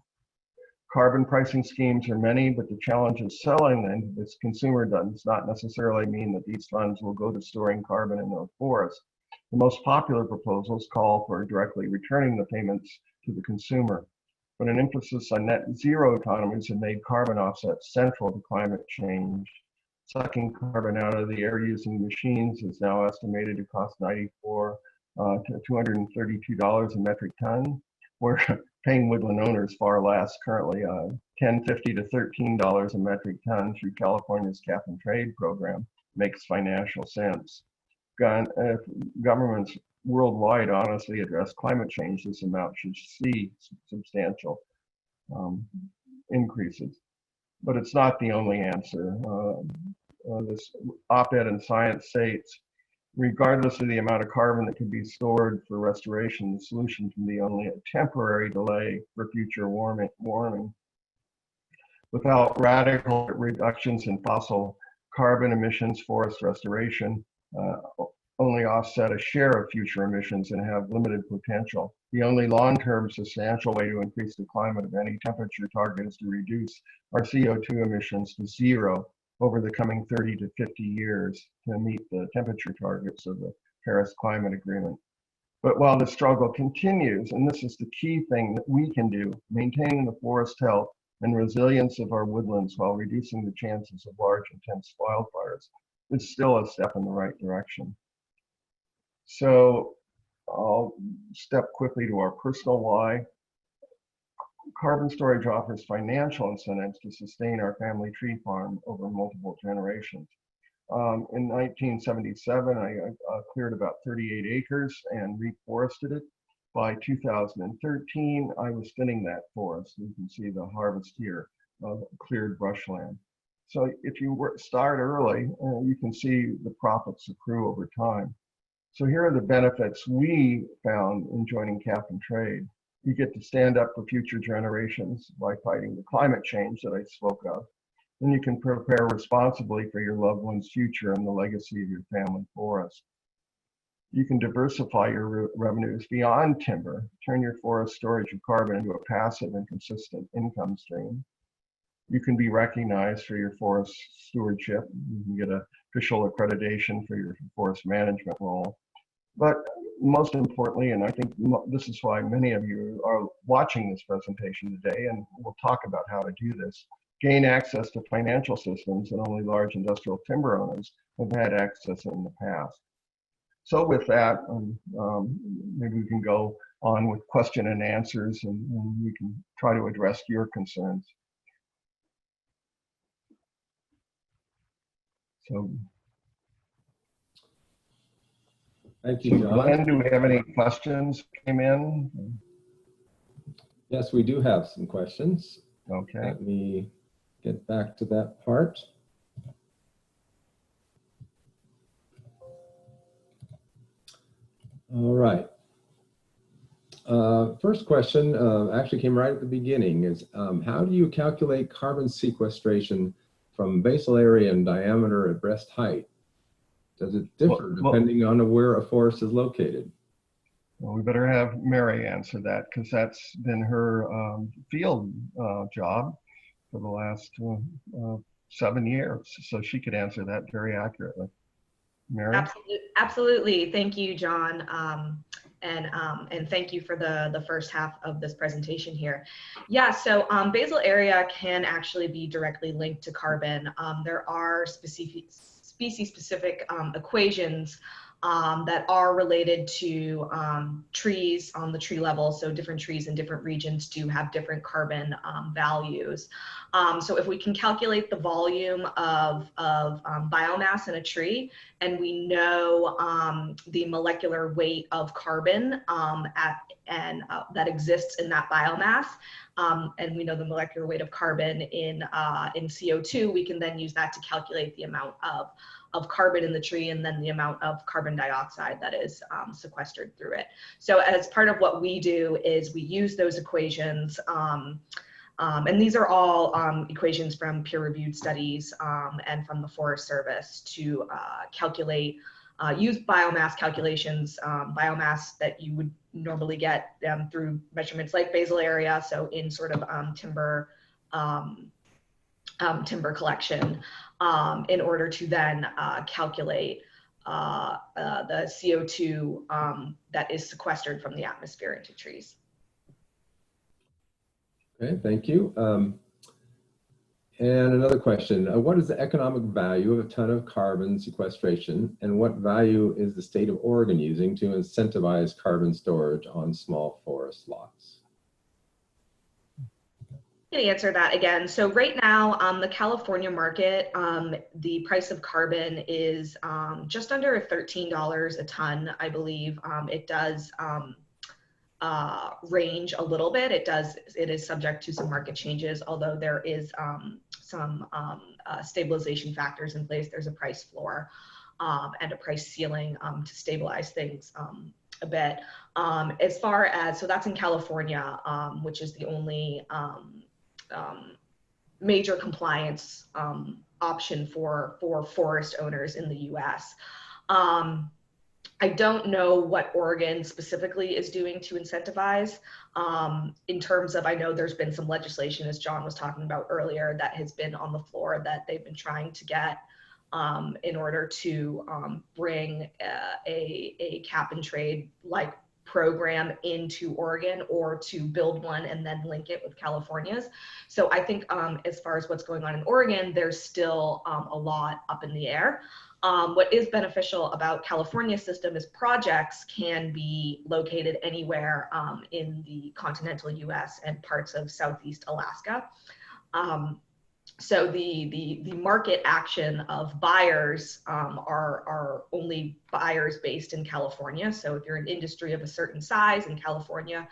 Carbon pricing schemes are many, but the challenge of selling them to this consumer does not necessarily mean that these funds will go to storing carbon in those forests. The most popular proposals call for directly returning the payments to the consumer, but an emphasis on net zero economies have made carbon offsets central to climate change. Sucking carbon out of the air using machines is now estimated to cost $94 to $232 a metric ton, where paying woodland owners far less, currently $10.50 to $13 a metric ton through California's cap and trade program makes financial sense. If governments worldwide honestly address climate change, this amount should see substantial increases. But it's not the only answer. This op-ed in Science states, regardless of the amount of carbon that can be stored for restoration, the solution can be only a temporary delay for future warming. Without radical reductions in fossil carbon emissions, forest restoration only offset a share of future emissions and have limited potential. The only long-term substantial way to increase the climate of any temperature target is to reduce our CO2 emissions to zero over the coming 30 to 50 years to meet the temperature targets of the Paris Climate Agreement. But while the struggle continues, and this is the key thing that we can do, maintaining the forest health and resilience of our woodlands while reducing the chances of large, intense wildfires, is still a step in the right direction. So I'll step quickly to our personal why. Carbon storage offers financial incentives to sustain our family tree farm over multiple generations. In 1977, I cleared about 38 acres and reforested it. By 2013, I was thinning that forest. You can see the harvest here of cleared brushland. So if you start early, you can see the profits accrue over time. So here are the benefits we found in joining cap and trade. You get to stand up for future generations by fighting the climate change that I spoke of. Then you can prepare responsibly for your loved one's future and the legacy of your family forest. You can diversify your revenues beyond timber, turn your forest storage of carbon into a passive and consistent income stream. You can be recognized for your forest stewardship. You can get official accreditation for your forest management role. But most importantly, and I think this is why many of you are watching this presentation today, and we'll talk about how to do this, gain access to financial systems that only large industrial timber owners have had access in the past. So with that, maybe we can go on with question and answers, and we can try to address your concerns. So, thank you, John. Glenn, do we have any questions came in? Yes, we do have some questions. Okay. Let me get back to that part. All right. First question actually came right at the beginning is, how do you calculate carbon sequestration from basal area and diameter at breast height? Does it differ depending on where a forest is located? Well, we better have Mary answer that because that's been her field job for the last 7 years. So she could answer that very accurately. Mary? Absolutely. Thank you, John. And thank you for the first half of this presentation here. Yeah, so basal area can actually be directly linked to carbon. There are species-specific equations that are related to trees on the tree level. So different trees in different regions do have different carbon values. So if we can calculate the volume of biomass in a tree, and we know the molecular weight of carbon that exists in that biomass, and we know the molecular weight of carbon in CO2, we can then use that to calculate the amount of carbon in the tree, and then the amount of carbon dioxide that is sequestered through it. So as part of what we do is we use those equations, and these are all equations from peer-reviewed studies and from the Forest Service to calculate, use biomass calculations, biomass that you would normally get through measurements like basal area, so in sort of timber collection, in order to then calculate the CO2 that is sequestered from the atmosphere into trees. Okay, thank you. And another question, what is the economic value of a ton of carbon sequestration, and what value is the state of Oregon using to incentivize carbon storage on small forest lots? I can answer that again. So right now, the California market, the price of carbon is just under $13 a ton, I believe. It does range a little bit. It is subject to some market changes, although there is some stabilization factors in place. There's a price floor and a price ceiling to stabilize things a bit. As far as, so that's in California, which is the only major compliance option for forest owners in the US. I don't know what Oregon specifically is doing to incentivize in terms of, I know there's been some legislation, as John was talking about earlier, that has been on the floor that they've been trying to get in order to bring a cap and trade like program into Oregon, or to build one and then link it with California's. So I think as far as what's going on in Oregon, there's still a lot up in the air. What is beneficial about California's system is projects can be located anywhere in the continental US and parts of Southeast Alaska. So the market action of buyers are only buyers based in California. So if you're an industry of a certain size in California,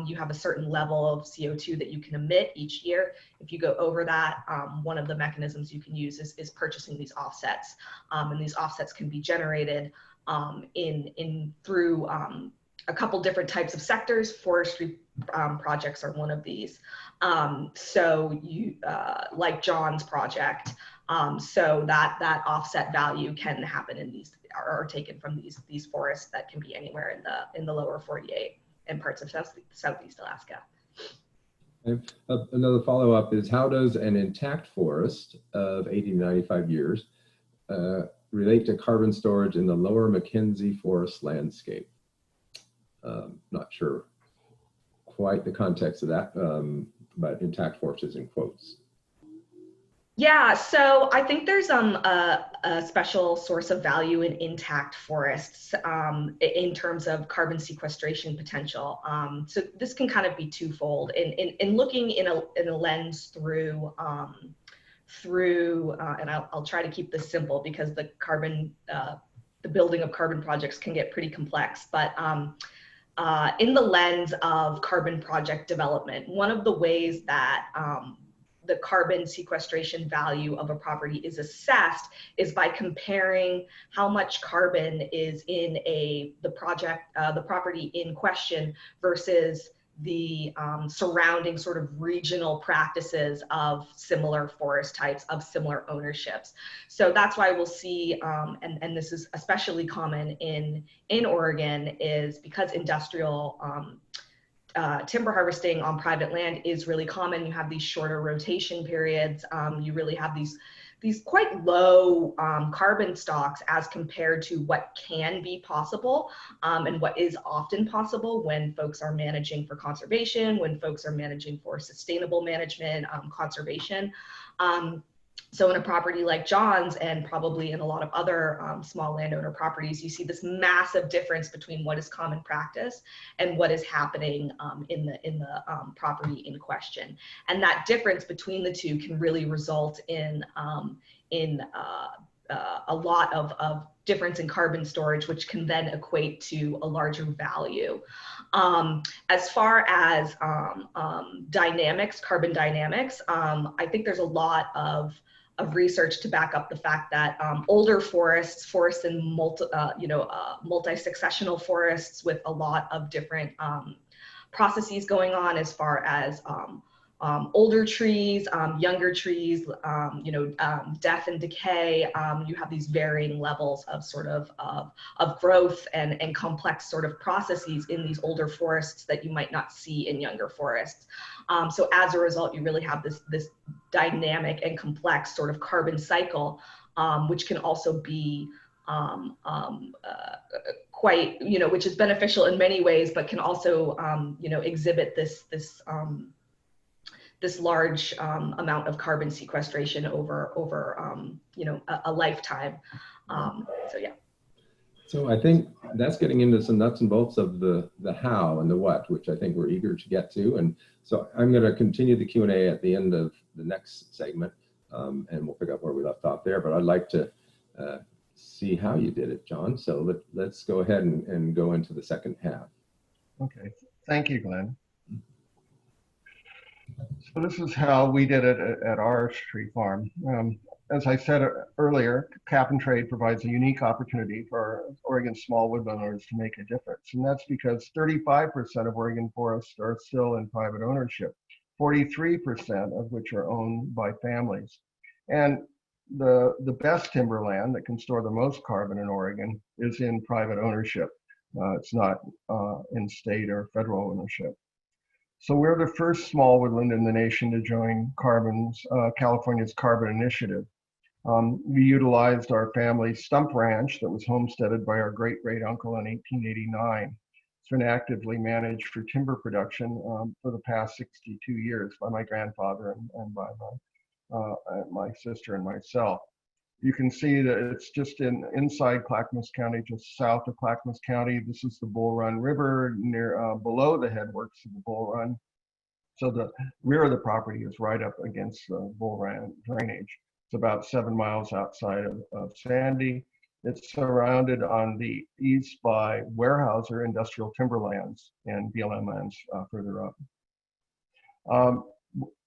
you have a certain level of CO2 that you can emit each year. If you go over that, one of the mechanisms you can use is purchasing these offsets. And these offsets can be generated through a couple different types of sectors. Forestry projects are one of these. So you, like John's project, so that offset value can happen in these, are taken from these forests that can be anywhere in the lower 48 and parts of Southeast Alaska. Another follow-up is, how does an intact forest of 80 to 95 years relate to carbon storage in the lower Mackenzie forest landscape? Not sure quite the context of that, but intact forest is in quotes. Yeah, so I think there's a special source of value in intact forests in terms of carbon sequestration potential. So this can kind of be twofold. In looking in a lens through, and I'll try to keep this simple because the building of carbon projects can get pretty complex, but in the lens of carbon project development, one of the ways that the carbon sequestration value of a property is assessed is by comparing how much carbon is in the property in question versus the surrounding sort of regional practices of similar forest types, of similar ownerships. So that's why we'll see, and this is especially common in Oregon, is because industrial timber harvesting on private land is really common. You have these shorter rotation periods. You really have these quite low carbon stocks as compared to what can be possible and what is often possible when folks are managing for conservation, when folks are managing for sustainable management, conservation. So in a property like John's, and probably in a lot of other small landowner properties, you see this massive difference between what is common practice and what is happening in the property in question. And that difference between the two can really result in a lot of difference in carbon storage, which can then equate to a larger value. As far as dynamics, carbon dynamics, I think there's a lot of research to back up the fact that older forests in multi-successional forests with a lot of different processes going on as far as older trees, younger trees, death and decay. You have these varying levels of sort of growth and complex sort of processes in these older forests that you might not see in younger forests. So as a result, you really have this dynamic and complex sort of carbon cycle, which can also be quite, which is beneficial in many ways, but can also, exhibit this large amount of carbon sequestration over a lifetime. So yeah. So I think that's getting into some nuts and bolts of the how and the what, which I think we're eager to get to. And so I'm going to continue the Q&A at the end of the next segment, and we'll pick up where we left off there. But I'd like to see how you did it, John. So let's go ahead and go into the second half. Okay, thank you, Glenn. So this is how we did it at our tree farm. As I said earlier, cap and trade provides a unique opportunity for Oregon's small woodland owners to make a difference. And that's because 35% of Oregon forests are still in private ownership, 43% of which are owned by families. And the best timberland that can store the most carbon in Oregon is in private ownership. It's not in state or federal ownership. So we're the first small woodland in the nation to join California's Carbon Initiative. We utilized our family's stump ranch that was homesteaded by our great-great-uncle in 1889. It's been actively managed for timber production for the past 62 years by my grandfather and by my sister and myself. You can see that it's just inside Clackamas County, just south of Clackamas County. This is the Bull Run River below the headworks of the Bull Run. So the rear of the property is right up against the Bull Run drainage. It's about 7 miles outside of Sandy. It's surrounded on the east by Weyerhaeuser industrial timberlands and BLM lands further up.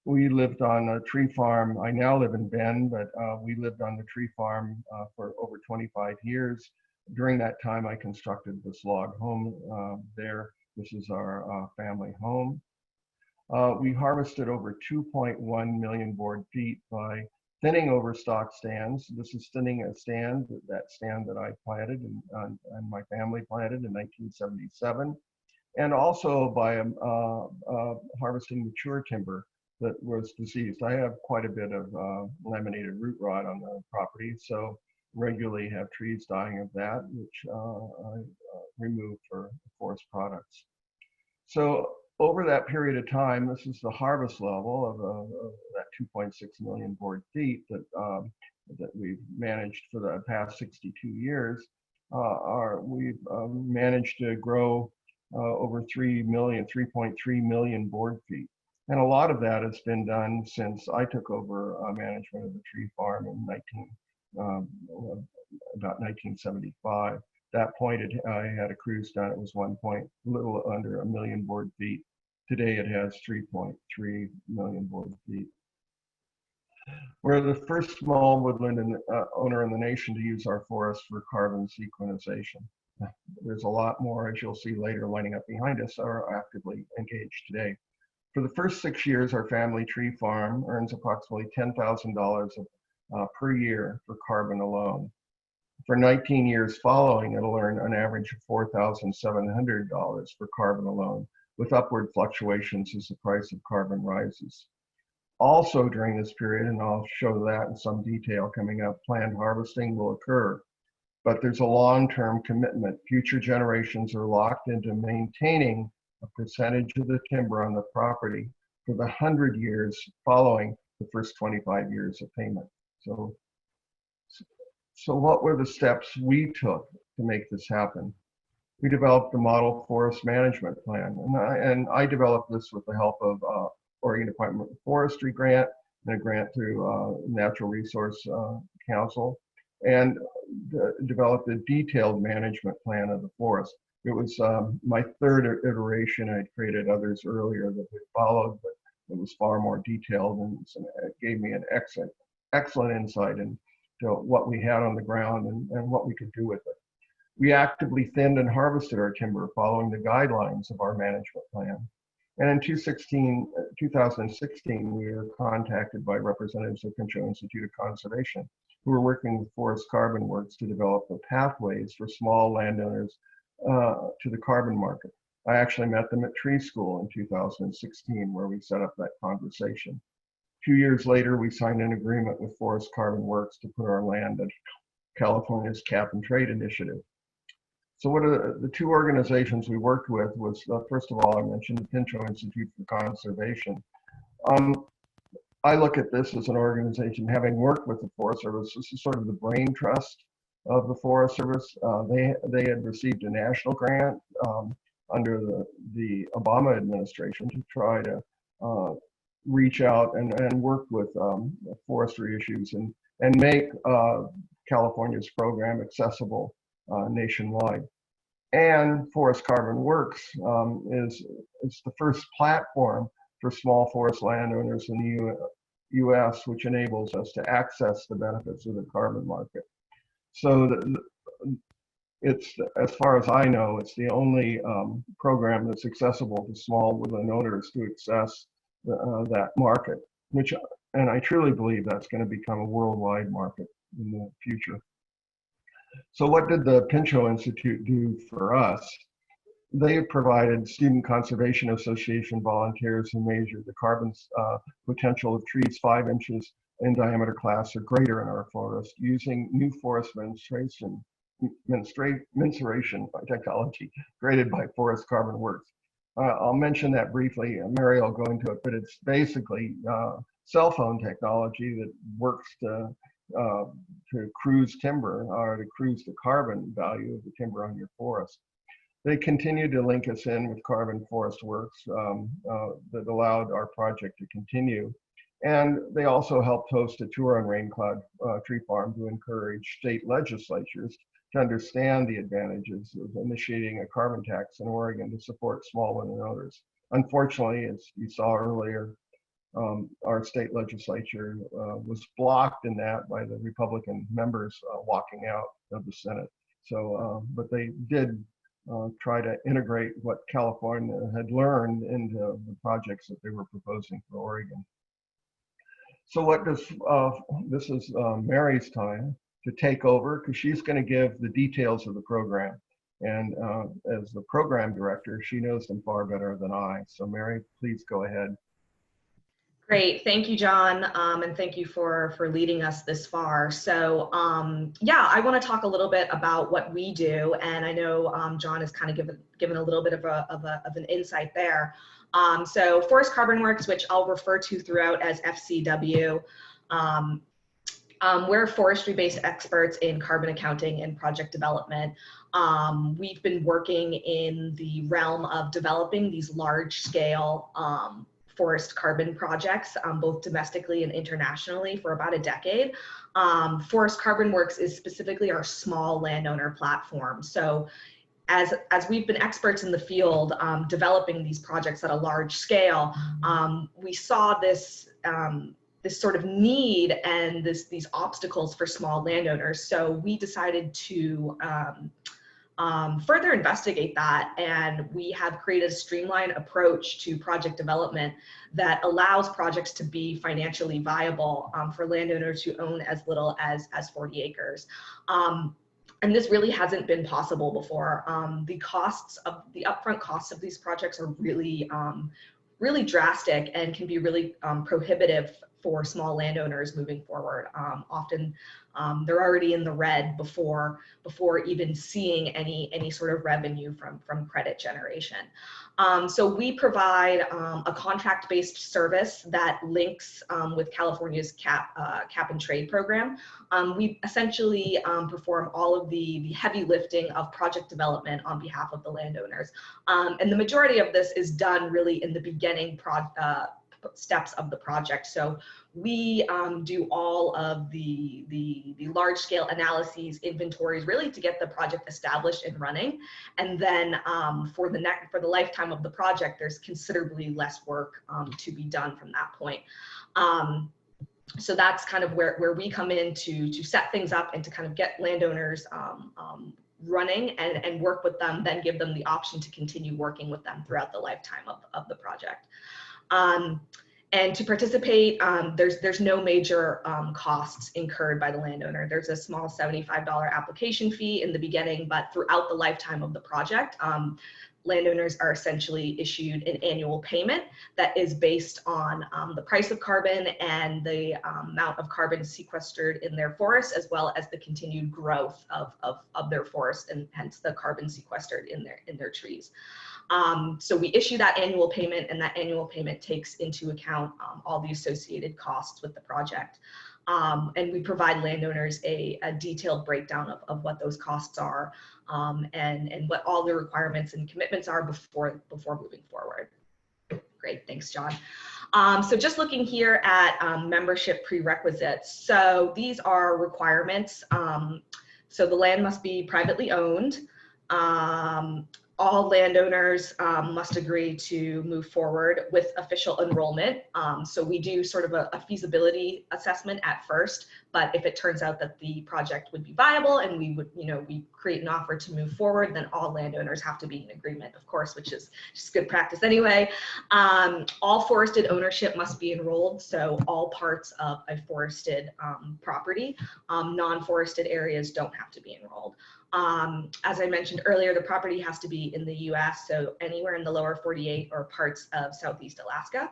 We lived on a tree farm. I now live in Bend, but we lived on the tree farm for over 25 years. During that time, I constructed this log home there. This is our family home. We harvested over 2.1 million board feet by thinning over stock stands. This is thinning a stand, that stand that I planted and my family planted in 1977. And also by harvesting mature timber that was diseased. I have quite a bit of laminated root rot on the property, so regularly have trees dying of that, which I remove for forest products. So over that period of time, this is the harvest level of that 2.6 million board feet that we've managed for the past 62 years. We've managed to grow over 3.3 million board feet. And a lot of that has been done since I took over management of the tree farm in about 1975. That point, I had a cruise done. It was a little under 1 million board feet. Today, it has 3.3 million board feet. We're the first small woodland owner in the nation to use our forests for carbon sequestration. There's a lot more, as you'll see later, lining up behind us, are actively engaged today. For the first 6 years, our family tree farm earns approximately $10,000 per year for carbon alone. For 19 years following, it'll earn an average of $4,700 for carbon alone, with upward fluctuations as the price of carbon rises. Also during this period, and I'll show that in some detail coming up, planned harvesting will occur, but there's a long-term commitment. Future generations are locked into maintaining a percentage of the timber on the property for the 100 years following the first 25 years of payment. So, so what were the steps we took to make this happen? We developed a model forest management plan, and I developed this with the help of Oregon Department of Forestry grant and a grant through Natural Resource Council, and developed a detailed management plan of the forest. It was my third iteration. I'd created others earlier that we followed, but it was far more detailed, and it gave me an excellent insight into what we had on the ground and what we could do with it. We actively thinned and harvested our timber following the guidelines of our management plan. And in 2016, we were contacted by representatives of Pinchot Institute of Conservation, who were working with Forest Carbon Works to develop the pathways for small landowners to the carbon market. I actually met them at Tree School in 2016, where we set up that conversation. 2 years later, we signed an agreement with Forest Carbon Works to put our land at California's Cap and Trade Initiative. So what are the two organizations we worked with was, first of all, I mentioned the Pinchot Institute for Conservation. I look at this as an organization, having worked with the Forest Service, this is sort of the brain trust of the Forest Service. They had received a national grant under the Obama administration to try to reach out and work with forestry issues and make California's program accessible nationwide. And Forest Carbon Works is the first platform for small forest landowners in the U.S., which enables us to access the benefits of the carbon market. So it's, as far as I know, it's the only program that's accessible to small woodland owners to access that market, and I truly believe that's going to become a worldwide market in the future. So what did the Pinchot Institute do for us? They provided Student Conservation Association volunteers who measured the carbon potential of trees 5 inches in diameter class or greater in our forest using new forest mensuration technology created by Forest Carbon Works. I'll mention that briefly. Mary will go into it, but it's basically cell phone technology that works to cruise timber or to cruise the carbon value of the timber on your forest. They continued to link us in with Carbon Forest Works that allowed our project to continue. And they also helped host a tour on Raincloud Tree Farm to encourage state legislatures to understand the advantages of initiating a carbon tax in Oregon to support small woodland owners. Unfortunately, as you saw earlier, our state legislature was blocked in that by the Republican members walking out of the Senate. So, but they did try to integrate what California had learned into the projects that they were proposing for Oregon. So what does, this is Mary's time to take over, because she's going to give the details of the program. And as the program director, she knows them far better than I. So Mary, please go ahead. Great, thank you, John, and thank you for leading us this far. So yeah, I want to talk a little bit about what we do, and I know John has kind of given a little bit of an insight there. So Forest Carbon Works, which I'll refer to throughout as FCW, we're forestry-based experts in carbon accounting and project development. We've been working in the realm of developing these large-scale forest carbon projects, both domestically and internationally, for about a decade. Forest Carbon Works is specifically our small landowner platform. So as we've been experts in the field developing these projects at a large scale, we saw this this sort of need and these obstacles for small landowners. So we decided to further investigate that, and we have created a streamlined approach to project development that allows projects to be financially viable for landowners who own as little as 40 acres. And this really hasn't been possible before. The upfront costs of these projects are really, really drastic and can be really prohibitive for small landowners moving forward. Often they're already in the red before even seeing any sort of revenue from credit generation. So we provide a contract-based service that links with California's cap and trade program. We essentially perform all of the heavy lifting of project development on behalf of the landowners. And the majority of this is done really in the beginning steps of the project. So we do all of the large scale analyses, inventories, really to get the project established and running. And then for the lifetime of the project, there's considerably less work to be done from that point. So that's kind of where we come in to set things up and to kind of get landowners running and work with them, then give them the option to continue working with them throughout the lifetime of the project. And to participate, there's no major costs incurred by the landowner. There's a small $75 application fee in the beginning, but throughout the lifetime of the project, landowners are essentially issued an annual payment that is based on the price of carbon and the amount of carbon sequestered in their forests, as well as the continued growth of their forest, and hence the carbon sequestered in their trees. So we issue that annual payment, and that annual payment takes into account all the associated costs with the project. And we provide landowners a detailed breakdown of what those costs are, and what all the requirements and commitments are before moving forward. Great, thanks, John. So just looking here at membership prerequisites. So these are requirements. So the land must be privately owned. All landowners must agree to move forward with official enrollment. So we do sort of a feasibility assessment at first, but if it turns out that the project would be viable and we create an offer to move forward, then all landowners have to be in agreement, of course, which is just good practice anyway. All forested ownership must be enrolled, so all parts of a forested property. Non-forested areas don't have to be enrolled. As I mentioned earlier, the property has to be in the US, so anywhere in the lower 48 or parts of Southeast Alaska.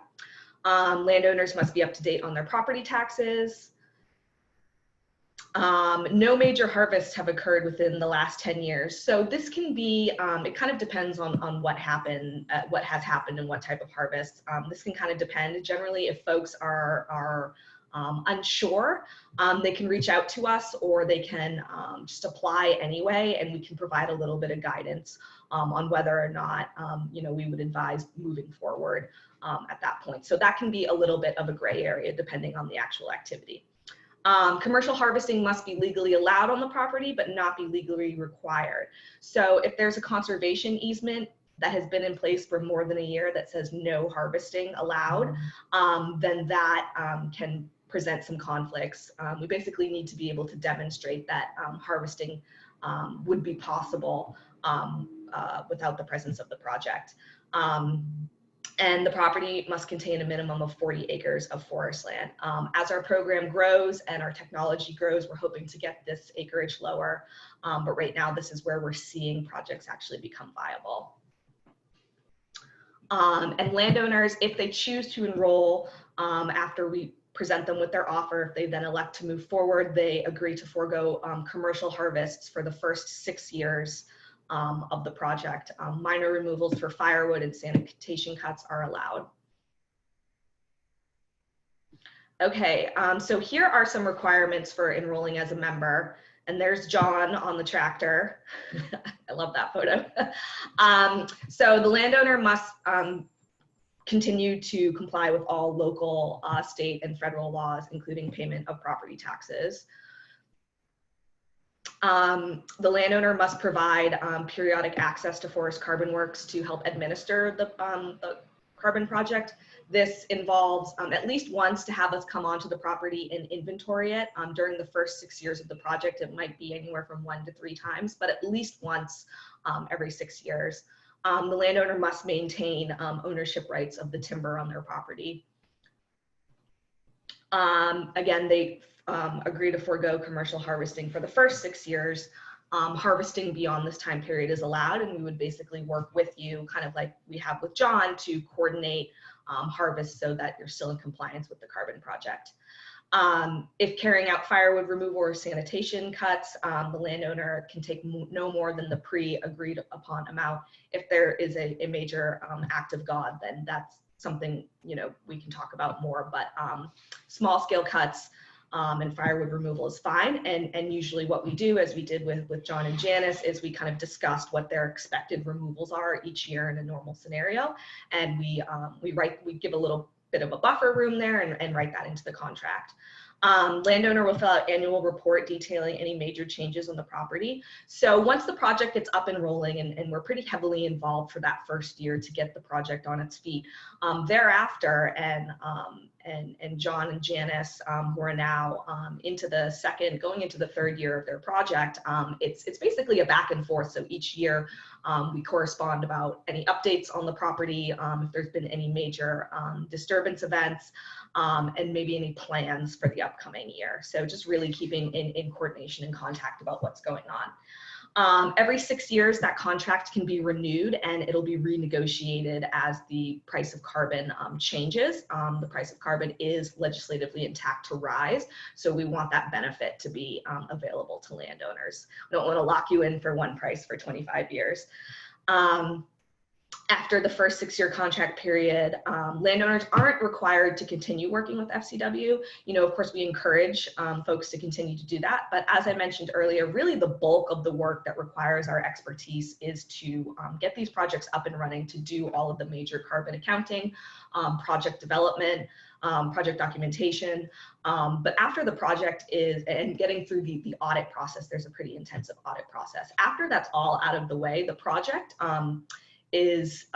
Landowners must be up to date on their property taxes. No major harvests have occurred within the last 10 years. So this can be, it kind of depends on what happened, what has happened and what type of harvest. This can kind of depend. Generally, if folks are unsure, they can reach out to us, or they can just apply anyway, and we can provide a little bit of guidance on whether or not we would advise moving forward at that point. So that can be a little bit of a gray area depending on the actual activity. Commercial harvesting must be legally allowed on the property, but not be legally required. So if there's a conservation easement that has been in place for more than a year that says no harvesting allowed, then that can present some conflicts. We basically need to be able to demonstrate that harvesting would be possible without the presence of the project. And the property must contain a minimum of 40 acres of forest land. As our program grows and our technology grows, we're hoping to get this acreage lower. But right now, this is where we're seeing projects actually become viable. And landowners, if they choose to enroll after we present them with their offer, if they then elect to move forward, they agree to forego commercial harvests for the first 6 years of the project. Minor removals for firewood and sanitation cuts are allowed. Okay, so here are some requirements for enrolling as a member. And there's John on the tractor. I love that photo. So the landowner must continue to comply with all local, state, and federal laws, including payment of property taxes. The landowner must provide periodic access to forest carbon works to help administer the carbon project. This involves at least once to have us come onto the property and inventory it. During the first 6 years of the project, it might be anywhere from 1 to 3 times, but at least once every 6 years. The landowner must maintain ownership rights of the timber on their property. Again, they agree to forego commercial harvesting for the first 6 years. harvesting beyond this time period is allowed, and we would basically work with you, kind of like we have with John, to coordinate harvest so that you're still in compliance with the carbon project. If carrying out firewood removal or sanitation cuts, the landowner can take no more than the pre-agreed upon amount. If there is a major act of God, then that's something, you know, we can talk about more, but small scale cuts and firewood removal is fine. And usually what we do, as we did with John and Janice, is we kind of discussed what their expected removals are each year in a normal scenario. And we give a little bit of a buffer room there and write that into the contract. Landowner will fill out annual report detailing any major changes on the property. So once the project gets up and rolling, and we're pretty heavily involved for that first year to get the project on its feet, thereafter, and John and Janice, who are now going into the third year of their project, it's basically a back and forth. So each year we correspond about any updates on the property, if there's been any major disturbance events, and maybe any plans for the upcoming year. So just really keeping in coordination and contact about what's going on. Every 6 years, that contract can be renewed, and it'll be renegotiated as the price of carbon changes. The price of carbon is legislatively intact to rise, so we want that benefit to be available to landowners. We don't want to lock you in for one price for 25 years. After the first 6-year contract period, landowners aren't required to continue working with FCW. You know, of course, we encourage folks to continue to do that. But as I mentioned earlier, really the bulk of the work that requires our expertise is to get these projects up and running, to do all of the major carbon accounting, project development, project documentation. But after the project is, and getting through the audit process, there's a pretty intensive audit process. After that's all out of the way, the project is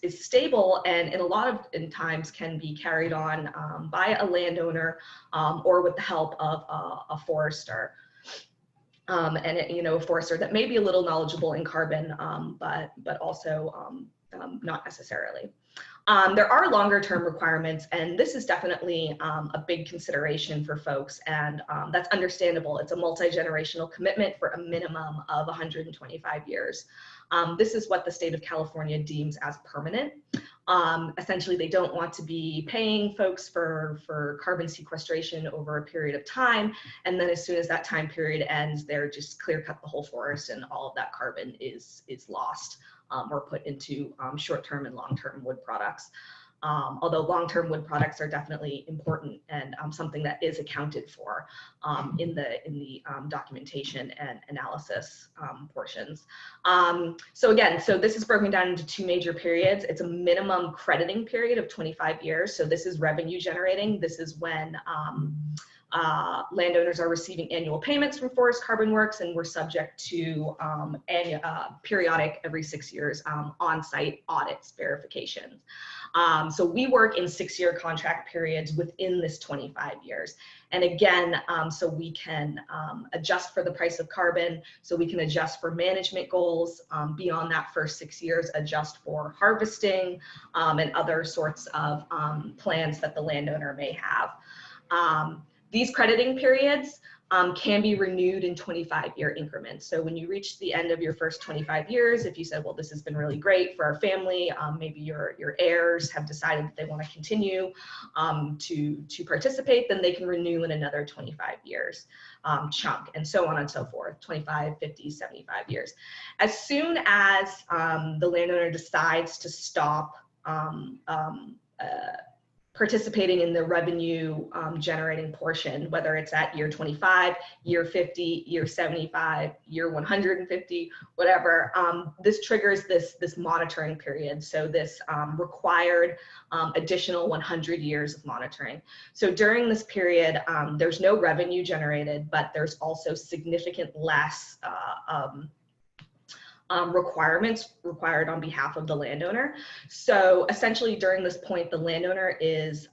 stable, and in a lot of times can be carried on by a landowner or with the help of a forester. A forester that may be a little knowledgeable in carbon, but also not necessarily. There are longer term requirements, and this is definitely a big consideration for folks, and that's understandable. It's a multi-generational commitment for a minimum of 125 years. This is what the state of California deems as permanent. Essentially, they don't want to be paying folks for carbon sequestration over a period of time, and then as soon as that time period ends, they're just clear cut the whole forest, and all of that carbon is lost or put into short-term and long-term wood products. Although long-term wood products are definitely important and something that is accounted for in the documentation and analysis portions. So this is broken down into 2 major periods. It's a minimum crediting period of 25 years. So this is revenue generating. This is when landowners are receiving annual payments from Forest Carbon Works, and we're subject to periodic, every 6 years, on-site audits, verifications. So we work in 6-year contract periods within this 25 years. And again, so we can adjust for the price of carbon, so we can adjust for management goals beyond that first 6 years, adjust for harvesting and other sorts of plans that the landowner may have. These crediting periods can be renewed in 25-year increments. So when you reach the end of your first 25 years, if you said, well, this has been really great for our family, maybe your heirs have decided that they want to continue to participate, then they can renew in another 25 years chunk, and so on and so forth, 25, 50, 75 years. As soon as the landowner decides to stop participating in the revenue generating portion, whether it's at year 25, year 50, year 75, year 150, whatever, this triggers this monitoring period. So this required additional 100 years of monitoring. So during this period, there's no revenue generated, but there's also significant less requirements required on behalf of the landowner. So essentially during this point, the landowner is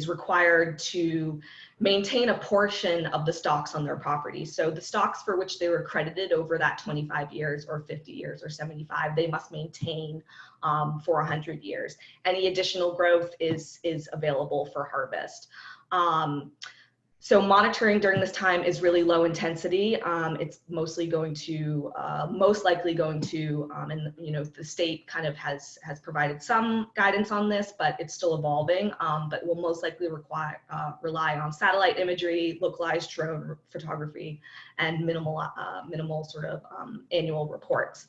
required to maintain a portion of the stocks on their property. So the stocks for which they were credited over that 25 years or 50 years or 75, they must maintain for 100 years. Any additional growth is available for harvest. So monitoring during this time is really low intensity. It's mostly going to, most likely going to, and the state kind of has provided some guidance on this, but it's still evolving. But will most likely rely on satellite imagery, localized drone photography, and minimal sort of annual reports.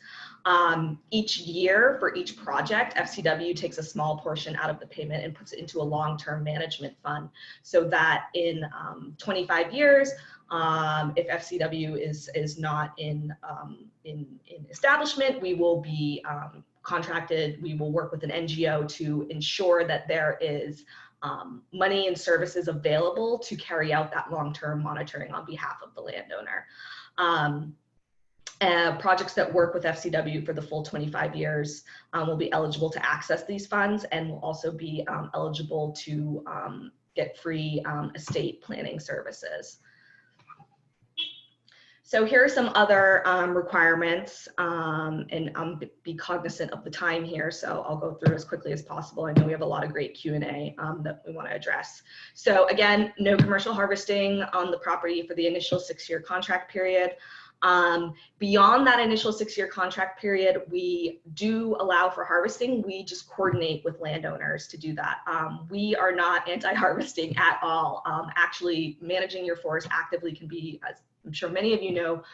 Each year for each project, FCW takes a small portion out of the payment and puts it into a long-term management fund, so that in 25 years, if FCW is not in establishment, we will be contracted. We will work with an NGO to ensure that there is money and services available to carry out that long-term monitoring on behalf of the landowner. Projects that work with FCW for the full 25 years will be eligible to access these funds, and will also be eligible to get free estate planning services. So here are some other requirements, and be cognizant of the time here, so I'll go through as quickly as possible. I know we have a lot of great Q&A that we want to address. So again, no commercial harvesting on the property for the initial 6-year contract period. Beyond that initial 6-year contract period, we do allow for harvesting. We just coordinate with landowners to do that. We are not anti-harvesting at all. Actually, managing your forest actively can be, as I'm sure many of you know,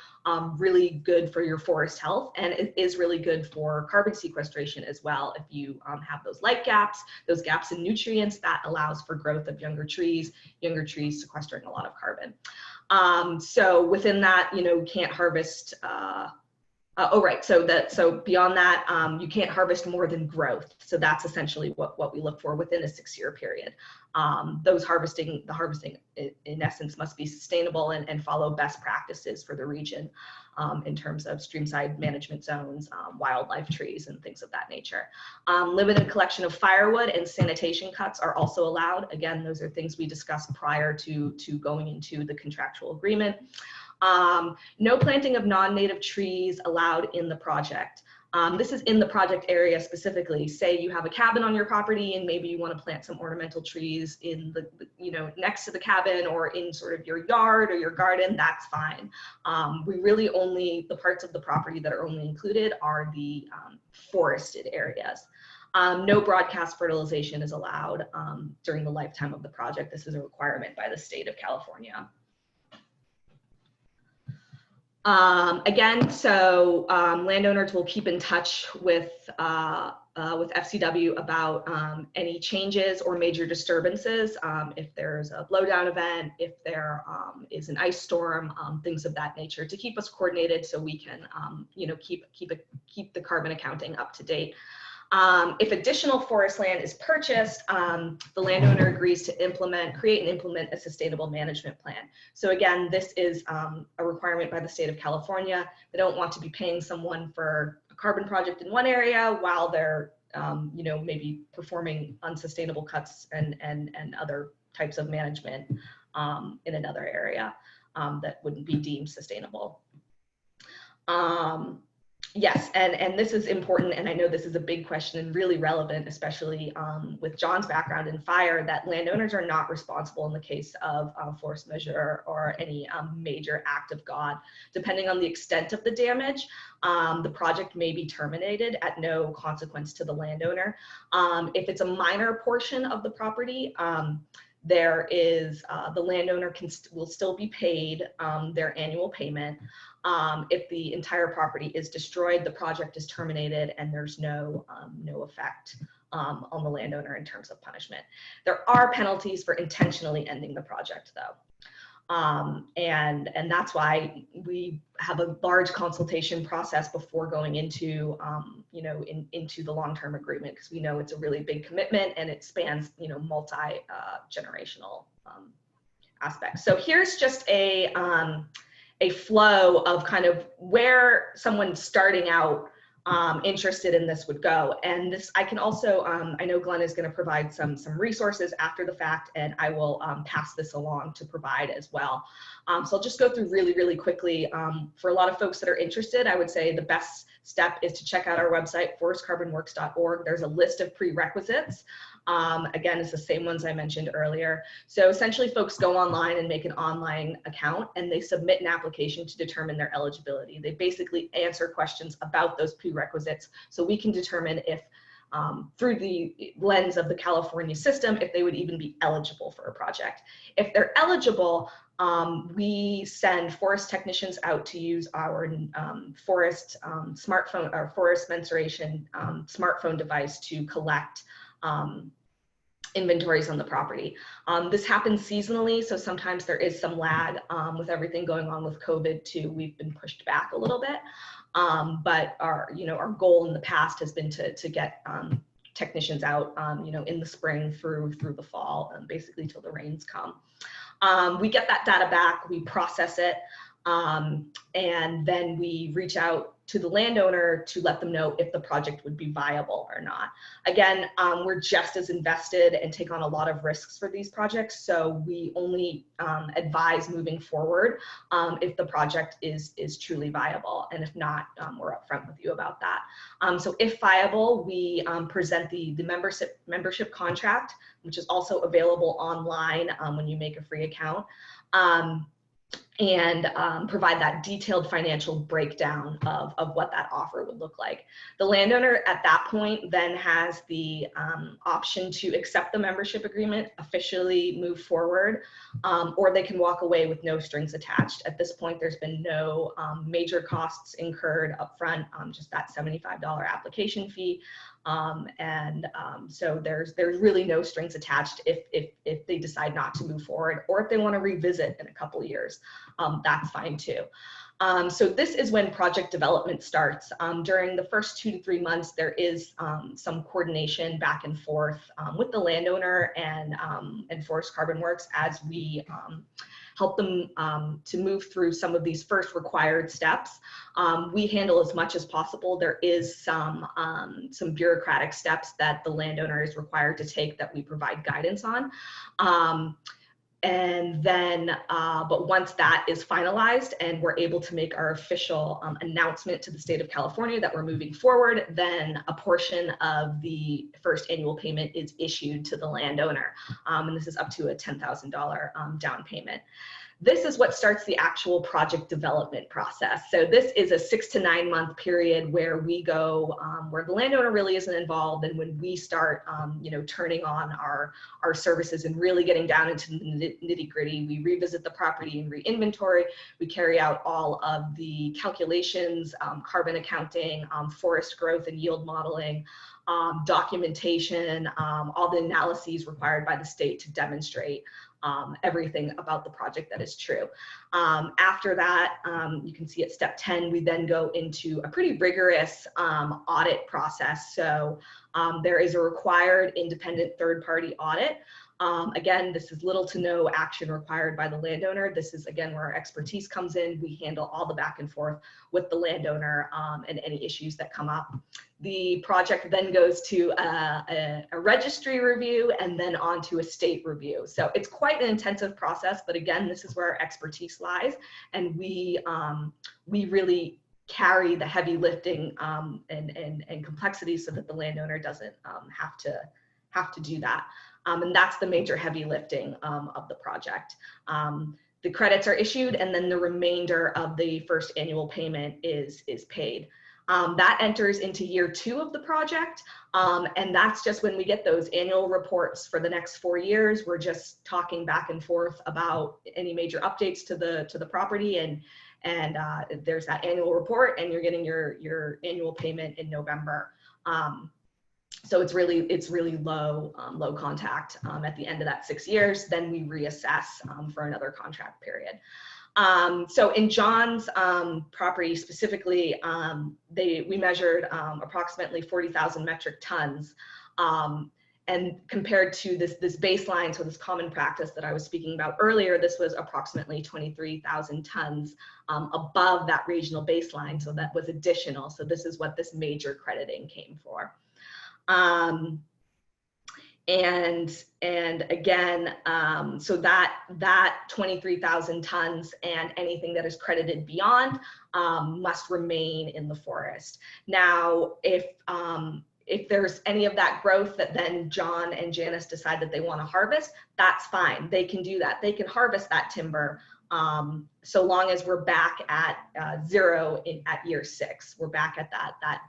really good for your forest health, and it is really good for carbon sequestration as well. If you have those light gaps, those gaps in nutrients, that allows for growth of younger trees sequestering a lot of carbon. So within that, you can't harvest, so beyond that, you can't harvest more than growth. So that's essentially what we look for within a 6-year period. The harvesting in essence must be sustainable and follow best practices for the region in terms of streamside management zones, wildlife trees, and things of that nature. Limited collection of firewood and sanitation cuts are also allowed. Again, those are things we discussed prior to going into the contractual agreement. No planting of non-native trees allowed in the project. This is in the project area specifically. Say you have a cabin on your property and maybe you want to plant some ornamental trees in the next to the cabin or in sort of your yard or your garden, that's fine. We really only, the parts of the property that are only included are the forested areas. No broadcast fertilization is allowed during the lifetime of the project. This is a requirement by the state of California. Again, so landowners will keep in touch with FCW about any changes or major disturbances. If there's a blowdown event, if there is an ice storm, things of that nature, to keep us coordinated so we can keep the carbon accounting up to date. If additional forest land is purchased, the landowner agrees to create and implement a sustainable management plan. So again, this is a requirement by the state of California. They don't want to be paying someone for a carbon project in one area while they're maybe performing unsustainable cuts and other types of management in another area that wouldn't be deemed sustainable. Yes, and this is important, and I know this is a big question and really relevant, especially with John's background in fire, that landowners are not responsible in the case of force majeure or any major act of God. Depending on the extent of the damage, the project may be terminated at no consequence to the landowner. If it's a minor portion of the property, there is the landowner will still be paid their annual payment. If the entire property is destroyed, the project is terminated, and there's no effect on the landowner in terms of punishment. There are penalties for intentionally ending the project, though. And that's why we have a large consultation process before going into into the long-term agreement, because we know it's a really big commitment and it spans multi-generational aspects. So here's just a flow of kind of where someone starting out interested in this would go. And this, I can also, I know Glenn is going to provide some resources after the fact, and I will pass this along to provide as well. So I'll just go through really quickly. For a lot of folks that are interested, I would say the best step is to check out our website, forestcarbonworks.org. There's a list of prerequisites Again, it's the same ones I mentioned earlier. So essentially folks go online and make an online account and they submit an application to determine their eligibility. They basically answer questions about those prerequisites so we can determine if through the lens of the California system, if they would even be eligible for a project. If they're eligible, we send forest technicians out to use our forest smartphone or forest mensuration smartphone device to collect inventories on the property. This happens seasonally, so sometimes there is some lag with everything going on with COVID too. We've been pushed back a little bit, but our goal in the past has been to get technicians out, in the spring through the fall, basically till the rains come. We get that data back, we process it, and then we reach out to the landowner to let them know if the project would be viable or not. Again, we're just as invested and take on a lot of risks for these projects, so we only advise moving forward if the project is truly viable, and if not, we're upfront with you about that. So if viable, we present the membership contract, which is also available online when you make a free account. And provide that detailed financial breakdown of what that offer would look like. The landowner at that point then has the option to accept the membership agreement, officially move forward, or they can walk away with no strings attached. At this point, there's been no major costs incurred upfront, just that $75 application fee. So there's really no strings attached if they decide not to move forward, or if they want to revisit in a couple of years, that's fine too. So this is when project development starts. During the first 2 to 3 months, there is some coordination back and forth with the landowner and Forest Carbon Works as we help them to move through some of these first required steps. We handle as much as possible. There is some bureaucratic steps that the landowner is required to take that we provide guidance on. And then, but once that is finalized and we're able to make our official announcement to the state of California that we're moving forward, then a portion of the first annual payment is issued to the landowner. And this is up to a $10,000 down payment. This is what starts the actual project development process. So this is a 6 to 9 month period where we go, where the landowner really isn't involved, and when we start, turning on our services and really getting down into the nitty gritty. We revisit the property and re-inventory. We carry out all of the calculations, carbon accounting, forest growth and yield modeling, documentation, all the analyses required by the state to demonstrate everything about the project that is true. After that, you can see at step 10, we then go into a pretty rigorous audit process. So there is a required independent third-party audit. Again, this is little to no action required by the landowner. This is, again, where our expertise comes in. We handle all the back and forth with the landowner and any issues that come up. The project then goes to a registry review and then on to a state review. So it's quite an intensive process, but again, this is where our expertise lies. And we really carry the heavy lifting and complexity so that the landowner doesn't have to do that. And that's the major heavy lifting of the project. The credits are issued, and then the remainder of the first annual payment is paid. That enters into year 2 of the project, and that's just when we get those annual reports for the next 4 years. We're just talking back and forth about any major updates to the property, and there's that annual report, and you're getting your annual payment in November. So it's really low contact at the end of that 6 years. Then we reassess for another contract period. So in John's property specifically, we measured approximately 40,000 metric tons. And compared to this baseline, so this common practice that I was speaking about earlier, this was approximately 23,000 tons above that regional baseline. So that was additional. So this is what this major crediting came for. And again, so that 23,000 tons and anything that is credited beyond must remain in the forest. Now, if there's any of that growth that then John and Janice decide that they want to harvest, that's fine. They can do that. They can harvest that timber so long as we're back at zero at year 6. We're back at that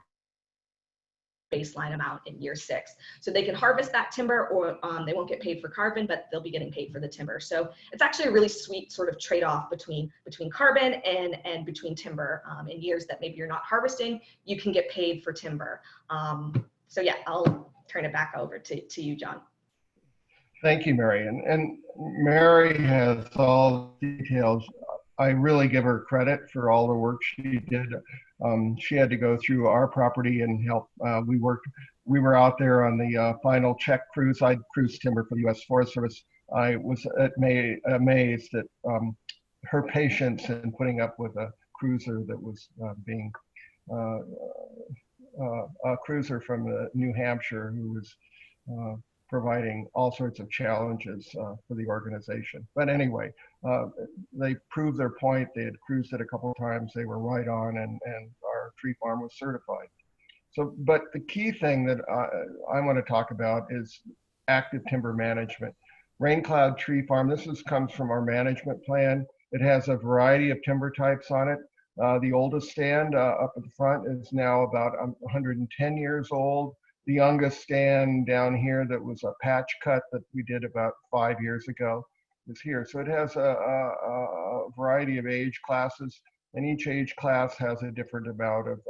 baseline amount in year 6. So they can harvest that timber, or they won't get paid for carbon, but they'll be getting paid for the timber. So it's actually a really sweet sort of trade-off between carbon and between timber. In years that maybe you're not harvesting, you can get paid for timber. So yeah, I'll turn it back over to you, John. Thank you, Mary. And Mary has all the details. I really give her credit for all the work she did. She had to go through our property and help. We were out there on the final check cruise. I cruised timber for the U.S. Forest Service. I was amazed at her patience in putting up with a cruiser that was being a cruiser from New Hampshire who was providing all sorts of challenges for the organization. But anyway, they proved their point. They had cruised it a couple of times. They were right on, and our tree farm was certified. So, but the key thing that I want to talk about is active timber management. Rain Cloud Tree Farm, comes from our management plan. It has a variety of timber types on it. The oldest stand up at the front is now about 110 years old. The youngest stand down here that was a patch cut that we did about 5 years ago is here. So it has a variety of age classes, and each age class has a different amount of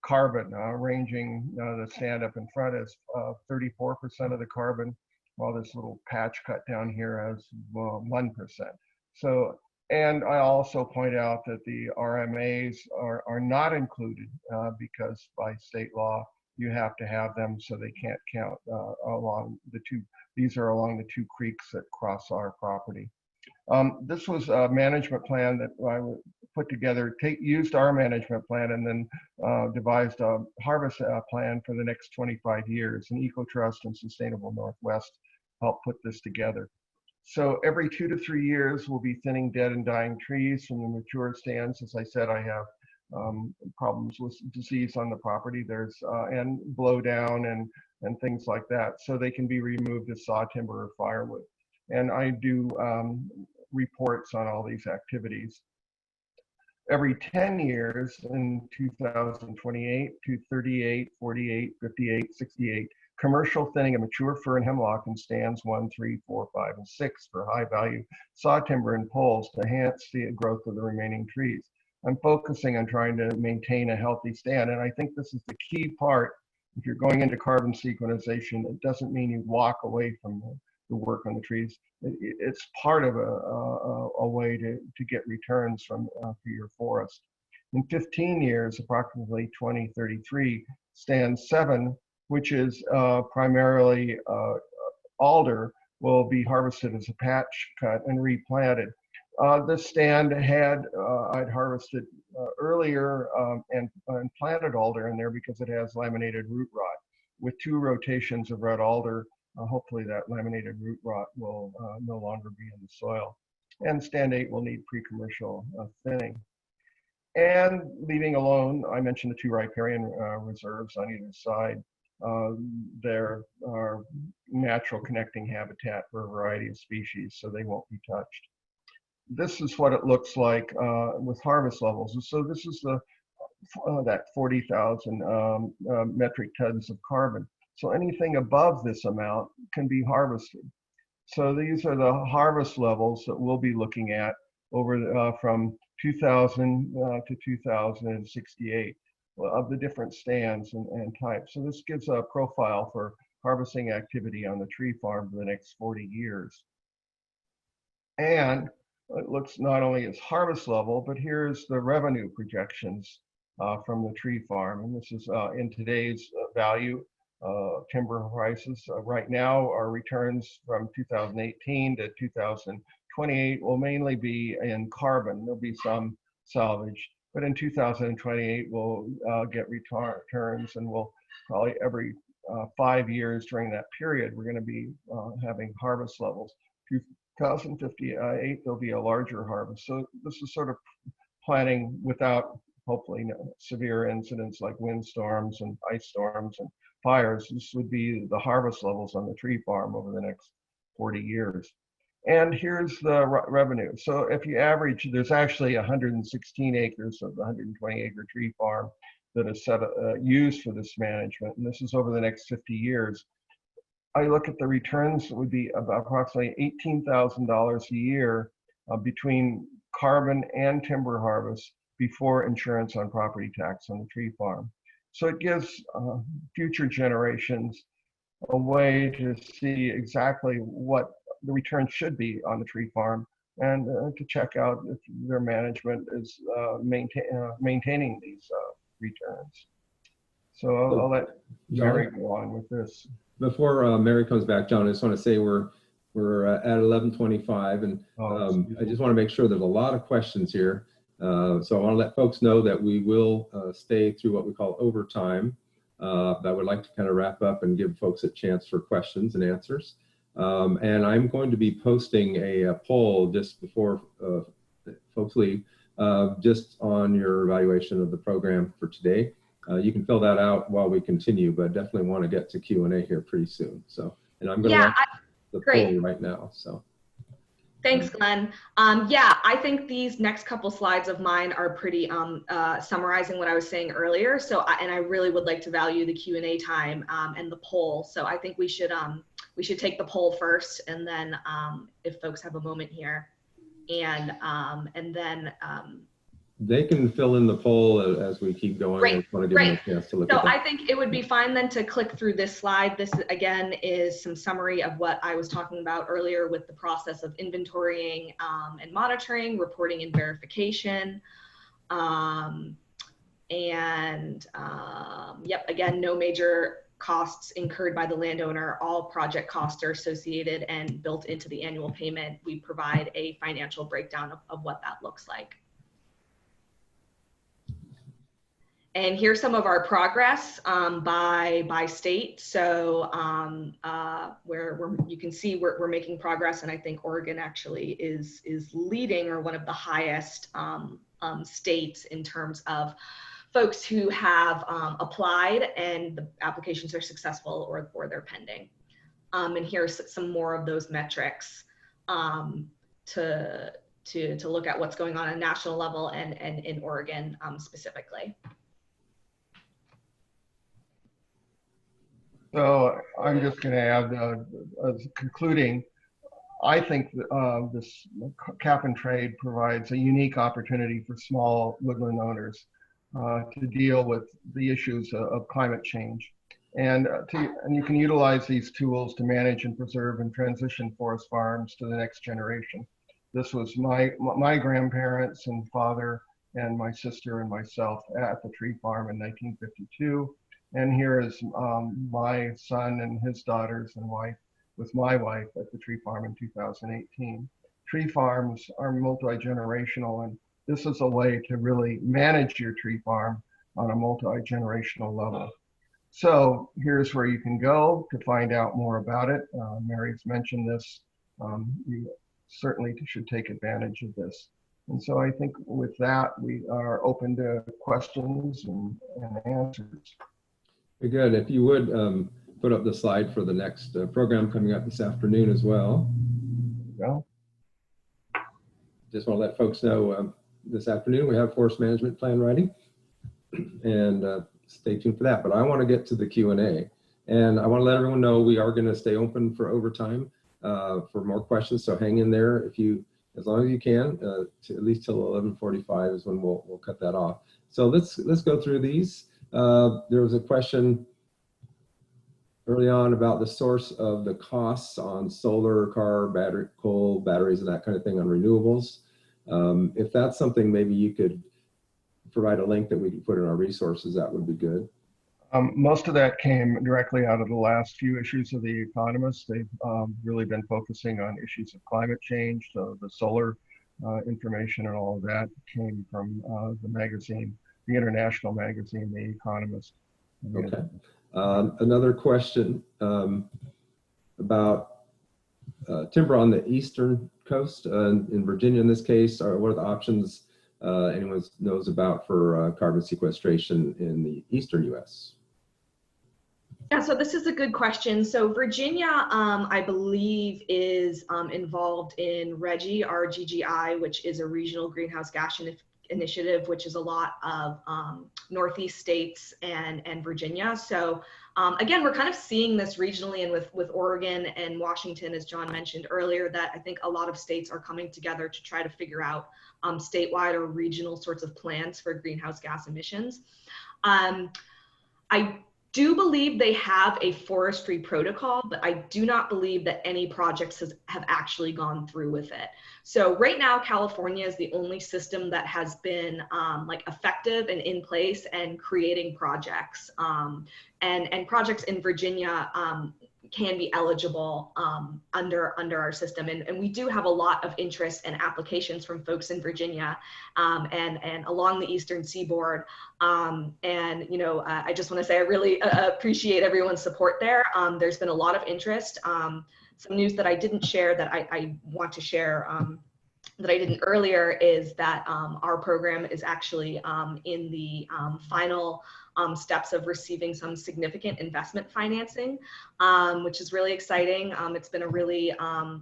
carbon, ranging the stand up in front is 34% of the carbon, while this little patch cut down here has 1%. So, and I also point out that the RMAs are not included because by state law, you have to have them, so they can't count along the two. These are along the 2 creeks that cross our property. This was a management plan that I put together, used our management plan, and then devised a harvest plan for the next 25 years. And EcoTrust and Sustainable Northwest helped put this together. So every 2 to 3 years, we'll be thinning dead and dying trees from the mature stands. As I said, I have problems with disease on the property. There's and blow down and things like that. So they can be removed as saw timber or firewood. And I do reports on all these activities. Every 10 years, in 2028, 238, 48, 58, 68, commercial thinning of mature fir and hemlock in stands 1, 3, 4, 5, and 6 for high value saw timber and poles to enhance the growth of the remaining trees. I'm focusing on trying to maintain a healthy stand, and I think this is the key part. If you're going into carbon sequestration, it doesn't mean you walk away from the work on the trees. It's part of a way to get returns from for your forest. In 15 years, approximately 2033, stand 7, which is primarily alder, will be harvested as a patch cut and replanted. This stand had, I'd harvested earlier and planted alder in there because it has laminated root rot. With 2 rotations of red alder, hopefully that laminated root rot will no longer be in the soil. And stand 8 will need pre-commercial thinning. And leaving alone, I mentioned the 2 riparian reserves on either side. There are natural connecting habitat for a variety of species, so they won't be touched. This is what it looks like with harvest levels. So this is that 40,000 metric tons of carbon. So anything above this amount can be harvested. So these are the harvest levels that we'll be looking at over from 2000 to 2068 of the different stands and types. So this gives a profile for harvesting activity on the tree farm for the next 40 years. And it looks not only as harvest level, but here's the revenue projections from the tree farm. And this is in today's value, timber prices. Right now, our returns from 2018 to 2028 will mainly be in carbon. There'll be some salvage, but in 2028, we'll get returns, and we'll probably every 5 years during that period, we're going to be having harvest levels. 2058, there'll be a larger harvest. So this is sort of planning without, hopefully, severe incidents like windstorms and ice storms and fires, this would be the harvest levels on the tree farm over the next 40 years. And here's the revenue. So if you average, there's actually 116 acres of the 120 acre tree farm that is used for this management. And this is over the next 50 years. I look at the returns, it would be about approximately $18,000 a year between carbon and timber harvest before insurance on property tax on the tree farm. So it gives future generations a way to see exactly what the return should be on the tree farm, and to check out if their management is maintaining these returns. So I'll let Mary go on with this. Before Mary comes back, John, I just want to say we're at 11:25, and I just want to make sure there's a lot of questions here. So I want to let folks know that we will stay through what we call overtime. But I would like to kind of wrap up and give folks a chance for questions and answers. And I'm going to be posting a poll just before folks leave, just on your evaluation of the program for today. You can fill that out while we continue, but definitely want to get to Q&A here pretty soon. So, and I'm going to launch the poll right now. So. Thanks, Glenn. Yeah, I think these next couple slides of mine are pretty summarizing what I was saying earlier. So, and I really would like to value the Q&A time and the poll. So I think we should take the poll first, and then if folks have a moment here, and then they can fill in the poll as we keep going. Great. I just want to give them a chance to look at that. I think it would be fine then to click through this slide. This again is some summary of what I was talking about earlier with the process of inventorying and monitoring, reporting and verification. Yep, again, no major costs incurred by the landowner. All project costs are associated and built into the annual payment. We provide a financial breakdown of what that looks like. And here's some of our progress by state. So where you can see we're making progress, and I think Oregon actually is leading, or one of the highest states in terms of folks who have applied and the applications are successful or they're pending. And here's some more of those metrics to look at what's going on a national level and in Oregon specifically. So I'm just going to add, as concluding, I think this cap and trade provides a unique opportunity for small woodland owners to deal with the issues of climate change. And you can utilize these tools to manage and preserve and transition forest farms to the next generation. This was my grandparents and father and my sister and myself at the tree farm in 1952. And here is my son and his daughters and wife with my wife at the tree farm in 2018. Tree farms are multi-generational, and this is a way to really manage your tree farm on a multi-generational level. So here's where you can go to find out more about it. Mary's mentioned this. You certainly should take advantage of this. And so I think with that, we are open to questions and answers. Very good. If you would put up the slide for the next program coming up this afternoon as well. Well, just want to let folks know this afternoon we have forest management plan writing, and stay tuned for that. But I want to get to the Q&A, and I want to let everyone know we are going to stay open for overtime for more questions. So hang in there if you, as long as you can, to at least till 11:45 is when we'll cut that off. So let's go through these. There was a question early on about the source of the costs on solar, car, battery, coal, batteries, and that kind of thing on renewables. If that's something maybe you could provide a link that we can put in our resources, that would be good. Most of that came directly out of the last few issues of The Economist. They've really been focusing on issues of climate change. So the solar information and all of that came from the magazine, the international magazine, The Economist. Okay. Another question about timber on the eastern coast in Virginia in this case. What are the options anyone knows about for carbon sequestration in the eastern U.S.? Yeah, so this is a good question. So Virginia, I believe, is involved in RGGI, RGGI, which is a regional greenhouse gas initiative, which is a lot of Northeast states and Virginia. So again, we're kind of seeing this regionally, and with Oregon and Washington, as John mentioned earlier, that I think a lot of states are coming together to try to figure out statewide or regional sorts of plans for greenhouse gas emissions. I do believe they have a forestry protocol, but I do not believe that any projects have actually gone through with it. So right now, California is the only system that has been like effective and in place and creating projects. And projects in Virginia can be eligible under our system. And we do have a lot of interest and applications from folks in Virginia and along the Eastern Seaboard. And, you know, I just want to say I really appreciate everyone's support there. There's been a lot of interest. Some news that I didn't share that I want to share that I didn't earlier is that our program is actually in the final steps of receiving some significant investment financing, which is really exciting. It's been a really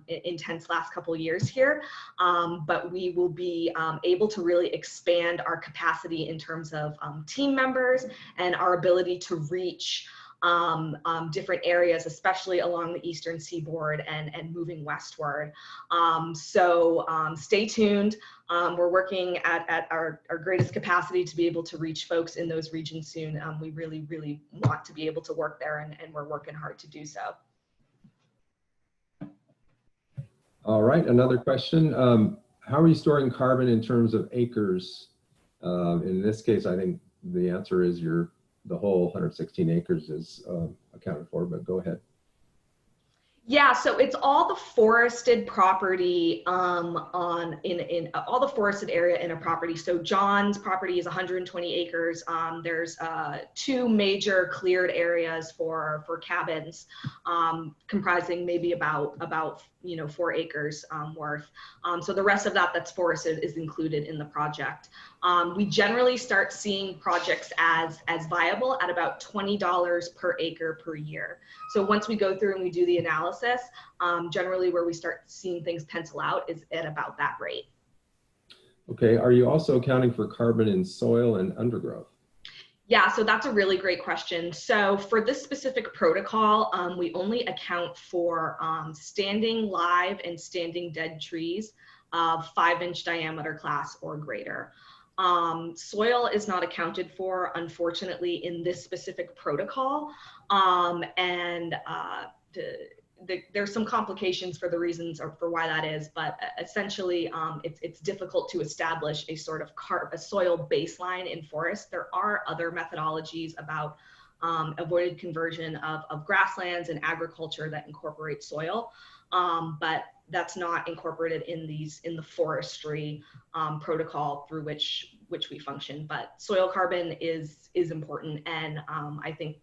intense last couple of years here, but we will be able to really expand our capacity in terms of team members and our ability to reach different areas, especially along the Eastern Seaboard and moving westward. So stay tuned. We're working at our greatest capacity to be able to reach folks in those regions soon. We really, really want to be able to work there, and we're working hard to do so. All right, another question. How are you storing carbon in terms of acres? In this case, I think the answer is the whole 116 acres is accounted for, but go ahead. Yeah, so it's all the forested property in all the forested area in a property. So John's property is 120 acres. There's 2 major cleared areas for cabins, comprising maybe about 4 acres worth. So the rest of that's forested is included in the project. We generally start seeing projects as viable at about $20 per acre per year. So once we go through and we do the analysis, generally where we start seeing things pencil out is at about that rate. Okay, are you also accounting for carbon in soil and undergrowth? Yeah, so that's a really great question. So for this specific protocol, we only account for standing live and standing dead trees of 5-inch diameter class or greater. Soil is not accounted for, unfortunately, in this specific protocol. There's some complications for the reasons or for why that is, but essentially it's difficult to establish a sort of a soil baseline in forest. There are other methodologies about avoided conversion of grasslands and agriculture that incorporate soil, but that's not incorporated in the forestry protocol through which we function. But soil carbon is important, and I think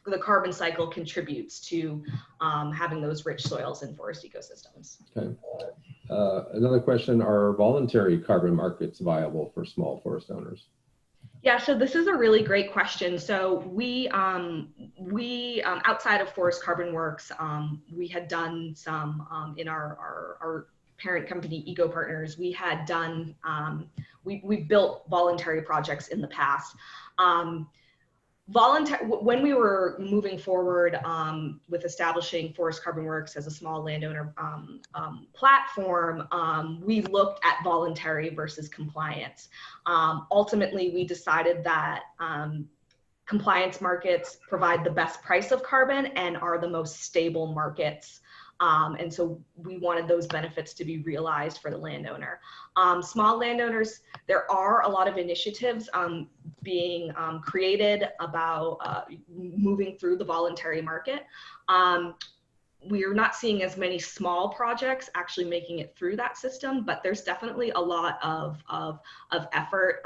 the carbon cycle contributes to having those rich soils in forest ecosystems. Okay. Another question, are voluntary carbon markets viable for small forest owners? Yeah, so this is a really great question. So we outside of Forest Carbon Works, we had done some in our parent company, Eco Partners. We had done, we built voluntary projects in the past. When we were moving forward with establishing Forest Carbon Works as a small landowner platform, we looked at voluntary versus compliance. Ultimately, we decided that compliance markets provide the best price of carbon and are the most stable markets. And so we wanted those benefits to be realized for the landowner. Small landowners, there are a lot of initiatives being created about moving through the voluntary market. We're not seeing as many small projects actually making it through that system, but there's definitely a lot of effort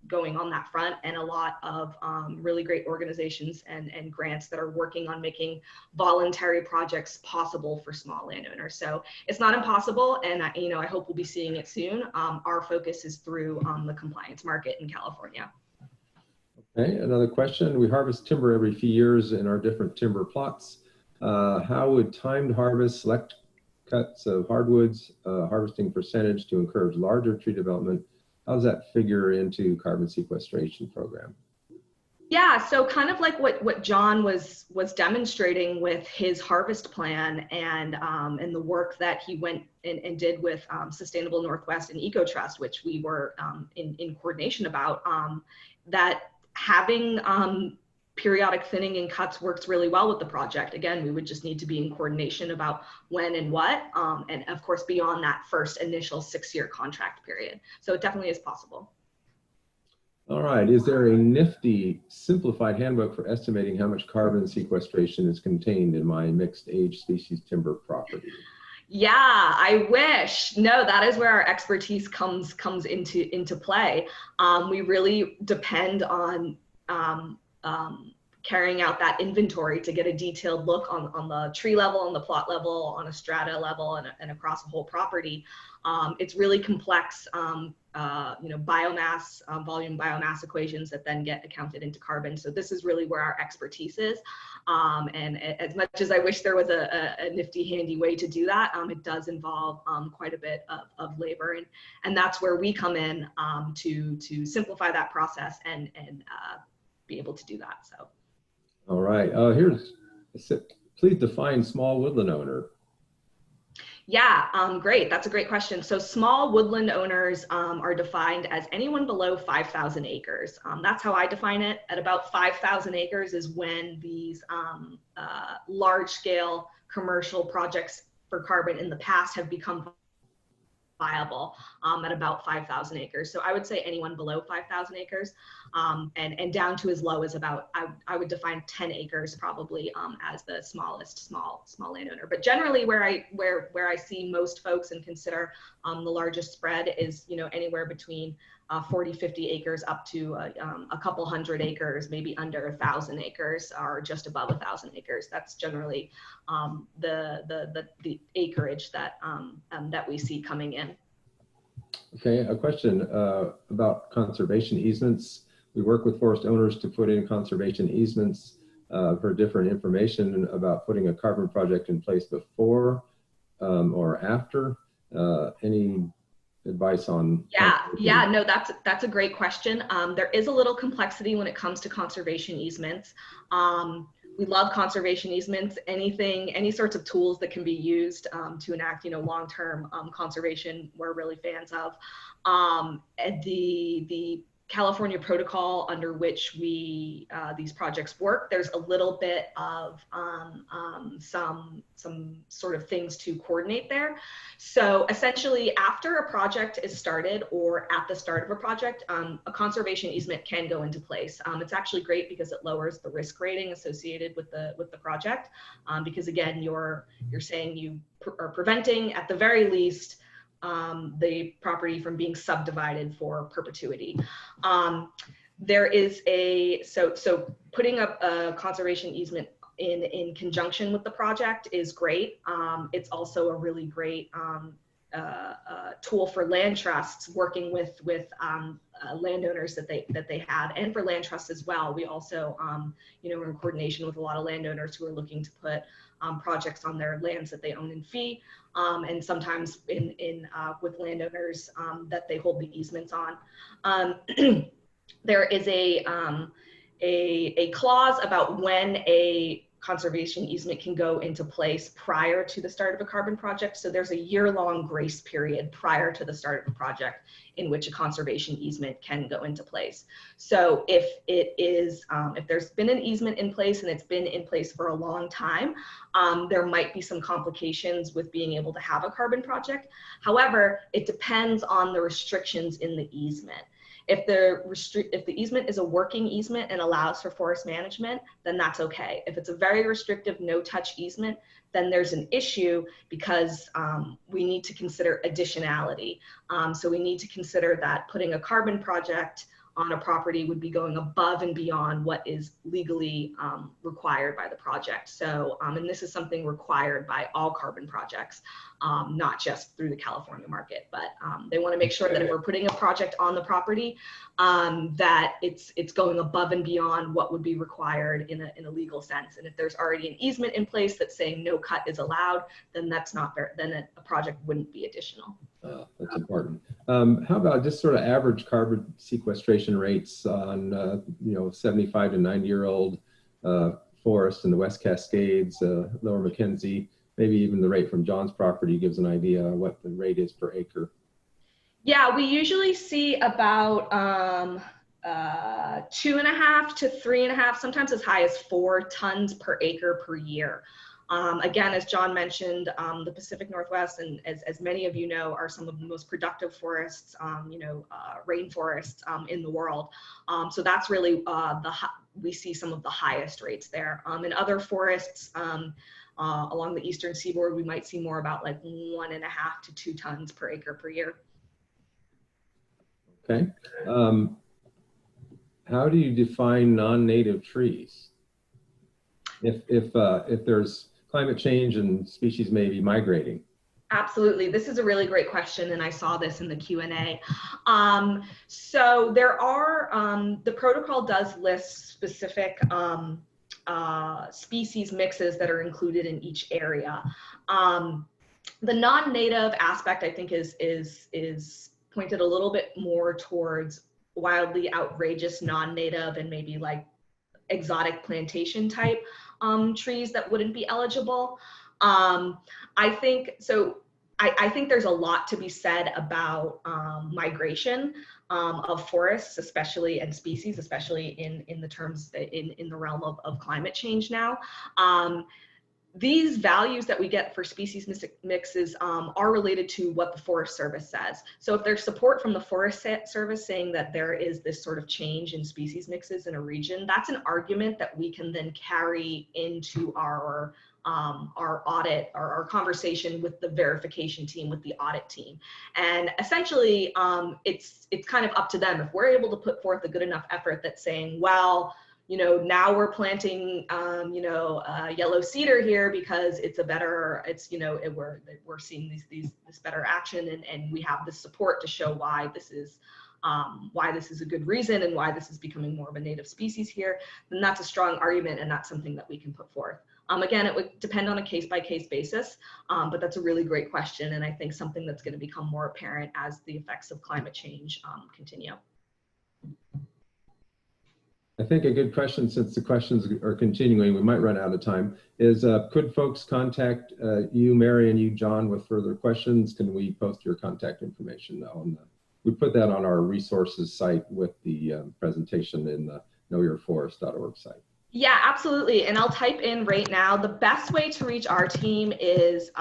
going on that front, and a lot of really great organizations and grants that are working on making voluntary projects possible for small landowners. So it's not impossible, and I hope we'll be seeing it soon. Our focus is through the compliance market in California. Okay, another question. We harvest timber every few years in our different timber plots. How would timed harvest, select cuts of hardwoods, harvesting percentage to encourage larger tree development, how does that figure into carbon sequestration program? Yeah, so kind of like what John was demonstrating with his harvest plan and the work that he went and did with Sustainable Northwest and EcoTrust, which we were in coordination about, that having periodic thinning and cuts works really well with the project. Again, we would just need to be in coordination about when and what, and of course beyond that first initial 6-year contract period. So it definitely is possible. All right, is there a nifty simplified handbook for estimating how much carbon sequestration is contained in my mixed age species timber property? Yeah, I wish. No, that is where our expertise comes into play. We really depend on carrying out that inventory to get a detailed look on the tree level, on the plot level, on a strata level, and across the whole property. It's really complex, biomass, volume biomass equations that then get accounted into carbon. So this is really where our expertise is. And as much as I wish there was a nifty, handy way to do that, it does involve quite a bit of labor. And that's where we come in to simplify that process and be able to do that. So. All right, please define small woodland owner. Yeah, great. That's a great question. So small woodland owners are defined as anyone below 5,000 acres. That's how I define it. At about 5,000 acres is when these large scale commercial projects for carbon in the past have become viable at about 5,000 acres. So I would say anyone below 5,000 acres and down to as low as about, I would define 10 acres probably as the smallest small landowner. But generally where I see most folks and consider the largest spread is, anywhere between 40, 50 acres up to a couple hundred acres, maybe under 1,000 acres or just above 1,000 acres. That's generally the acreage that we see coming in. Okay, a question about conservation easements. We work with forest owners to put in conservation easements for different information about putting a carbon project in place before or after. Any advice on? No, that's a great question. There is a little complexity when it comes to conservation easements. We love conservation easements. Any sorts of tools that can be used to enact, long-term conservation, we're really fans of. The California protocol under which these projects work, there's a little bit of some sort of things to coordinate there. So essentially, after a project is started or at the start of a project, a conservation easement can go into place. It's actually great because it lowers the risk rating associated with the project, because again, you're saying you are preventing at the very least the property from being subdivided for perpetuity. There is so putting up a conservation easement in conjunction with the project is great. It's also a really great tool for land trusts working with landowners that they have, and for land trusts as well. We also we're in coordination with a lot of landowners who are looking to put projects on their lands that they own in fee, and sometimes with landowners that they hold the easements on. There is a clause about when a conservation easement can go into place prior to the start of a carbon project. So there's a year-long grace period prior to the start of a project in which a conservation easement can go into place. So if there's been an easement in place and it's been in place for a long time, there might be some complications with being able to have a carbon project. However, it depends on the restrictions in the easement. If the easement is a working easement and allows for forest management, then that's okay. If it's a very restrictive no-touch easement, then there's an issue because we need to consider additionality. So we need to consider that putting a carbon project on a property would be going above and beyond what is legally required by the project. So, and this is something required by all carbon projects, not just through the California market, but they want to make sure that if we're putting a project on the property, that it's going above and beyond what would be required in a legal sense. And if there's already an easement in place that's saying no cut is allowed, then that's not fair. Then a project wouldn't be additional. That's important. How about just sort of average carbon sequestration rates on, 75 to 90-year-old forests in the West Cascades, Lower Mackenzie, maybe even the rate from John's property gives an idea what the rate is per acre. Yeah, we usually see about 2.5 to 3.5, sometimes as high as 4 tons per acre per year. Again, as John mentioned, the Pacific Northwest, and as many of you know, are some of the most productive forests, rainforests in the world. So that's really we see some of the highest rates there. In other forests along the eastern seaboard, we might see more about like 1.5 to 2 tons per acre per year. Okay. How do you define non-native trees? If there's climate change and species may be migrating? Absolutely. This is a really great question, and I saw this in the Q&A. So there are, the protocol does list specific species mixes that are included in each area. The non-native aspect, I think, is pointed a little bit more towards wildly outrageous non-native and maybe like exotic plantation type trees that wouldn't be eligible. I think there's a lot to be said about migration of forests, especially, and species, especially in the terms in the realm of climate change now. These values that we get for species mixes are related to what the Forest Service says. So if there's support from the Forest Service saying that there is this sort of change in species mixes in a region, that's an argument that we can then carry into our audit, or our conversation with the verification team, with the audit team. And essentially, it's kind of up to them. If we're able to put forth a good enough effort that's saying, well, now we're planting, yellow cedar here because it's a better, we're seeing this better action, and we have this support to show why this is a good reason and why this is becoming more of a native species here, then that's a strong argument, and that's something that we can put forth. Again, it would depend on a case-by-case basis, but that's a really great question, and I think something that's going to become more apparent as the effects of climate change continue. I think a good question, since the questions are continuing, we might run out of time, is could folks contact you, Mary, and you, John, with further questions? Can we post your contact information on we put that on our resources site with the presentation in the knowyourforest.org site. Yeah, absolutely. And I'll type in right now. The best way to reach our team is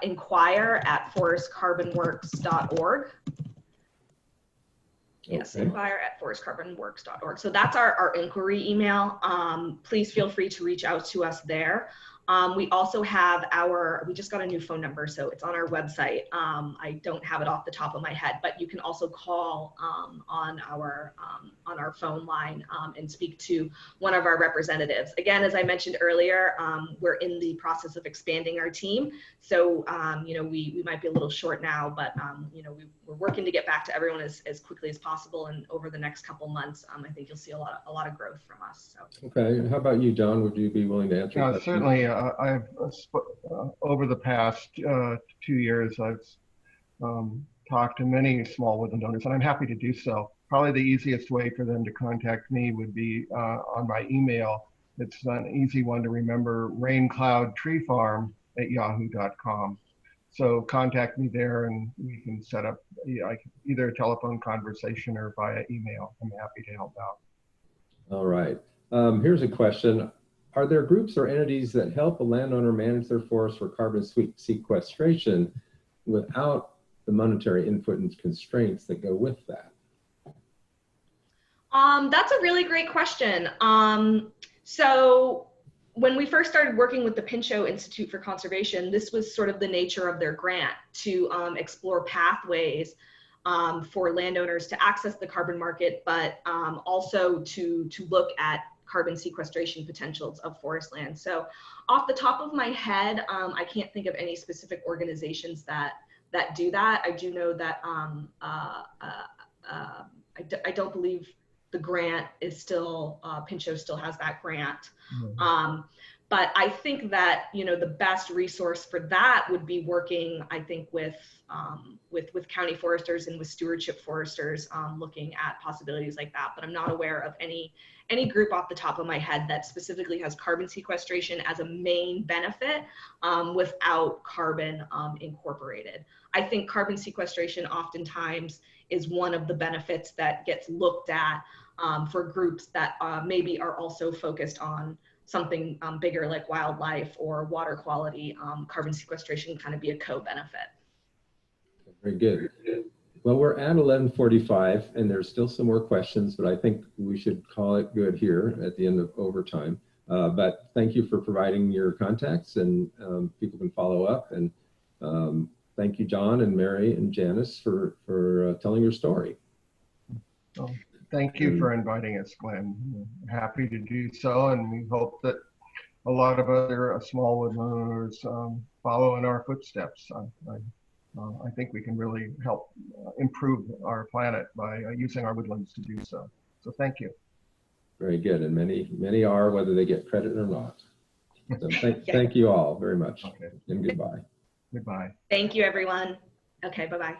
inquire@forestcarbonworks.org. Yes, Okay. inquire@forestcarbonworks.org. So that's our inquiry email. Please feel free to reach out to us there. We also have we just got a new phone number, so it's on our website. I don't have it off the top of my head, but you can also call on our phone line and speak to one of our representatives. Again, as I mentioned earlier, we're in the process of expanding our team. So, we might be a little short now, but, we're working to get back to everyone as quickly as possible. And over the next couple months, I think you'll see a lot of growth from us. So. Okay. How about you, John? Would you be willing to answer that? Certainly. I've over the past 2 years, I've talked to many small woodland owners, and I'm happy to do so. Probably the easiest way for them to contact me would be on my email. It's an easy one to remember: raincloudtreefarm@yahoo.com. So contact me there, and we can set up either a telephone conversation or via email. I'm happy to help out. All right. Here's a question. Are there groups or entities that help a landowner manage their forest for carbon sequestration without the monetary input and constraints that go with that? That's a really great question. So when we first started working with the Pinchot Institute for Conservation, this was sort of the nature of their grant, to explore pathways for landowners to access the carbon market, but also to look at carbon sequestration potentials of forest land. So off the top of my head, I can't think of any specific organizations that do that. I do know that I don't believe the grant is still, Pinchot still has that grant. Mm-hmm. But I think that, you know, the best resource for that would be working, I think, with county foresters and with stewardship foresters, looking at possibilities like that. But I'm not aware of any group off the top of my head that specifically has carbon sequestration as a main benefit without carbon incorporated. I think carbon sequestration oftentimes is one of the benefits that gets looked at for groups that maybe are also focused on something bigger like wildlife or water quality. Carbon sequestration kind of be a co-benefit. Very good. Well, we're at 11:45 and there's still some more questions, but I think we should call it good here at the end of overtime. But thank you for providing your contacts, and people can follow up. And thank you, John and Mary and Janice, for telling your story. Oh, thank you for inviting us, Glenn. We're happy to do so, and we hope that a lot of other small woodlanders follow in our footsteps. I think we can really help improve our planet by using our woodlands to do so. So thank you. Very good, and many are, whether they get credit or not. So thank you all very much. Okay. And goodbye. Goodbye. Thank you, everyone. Okay, bye-bye.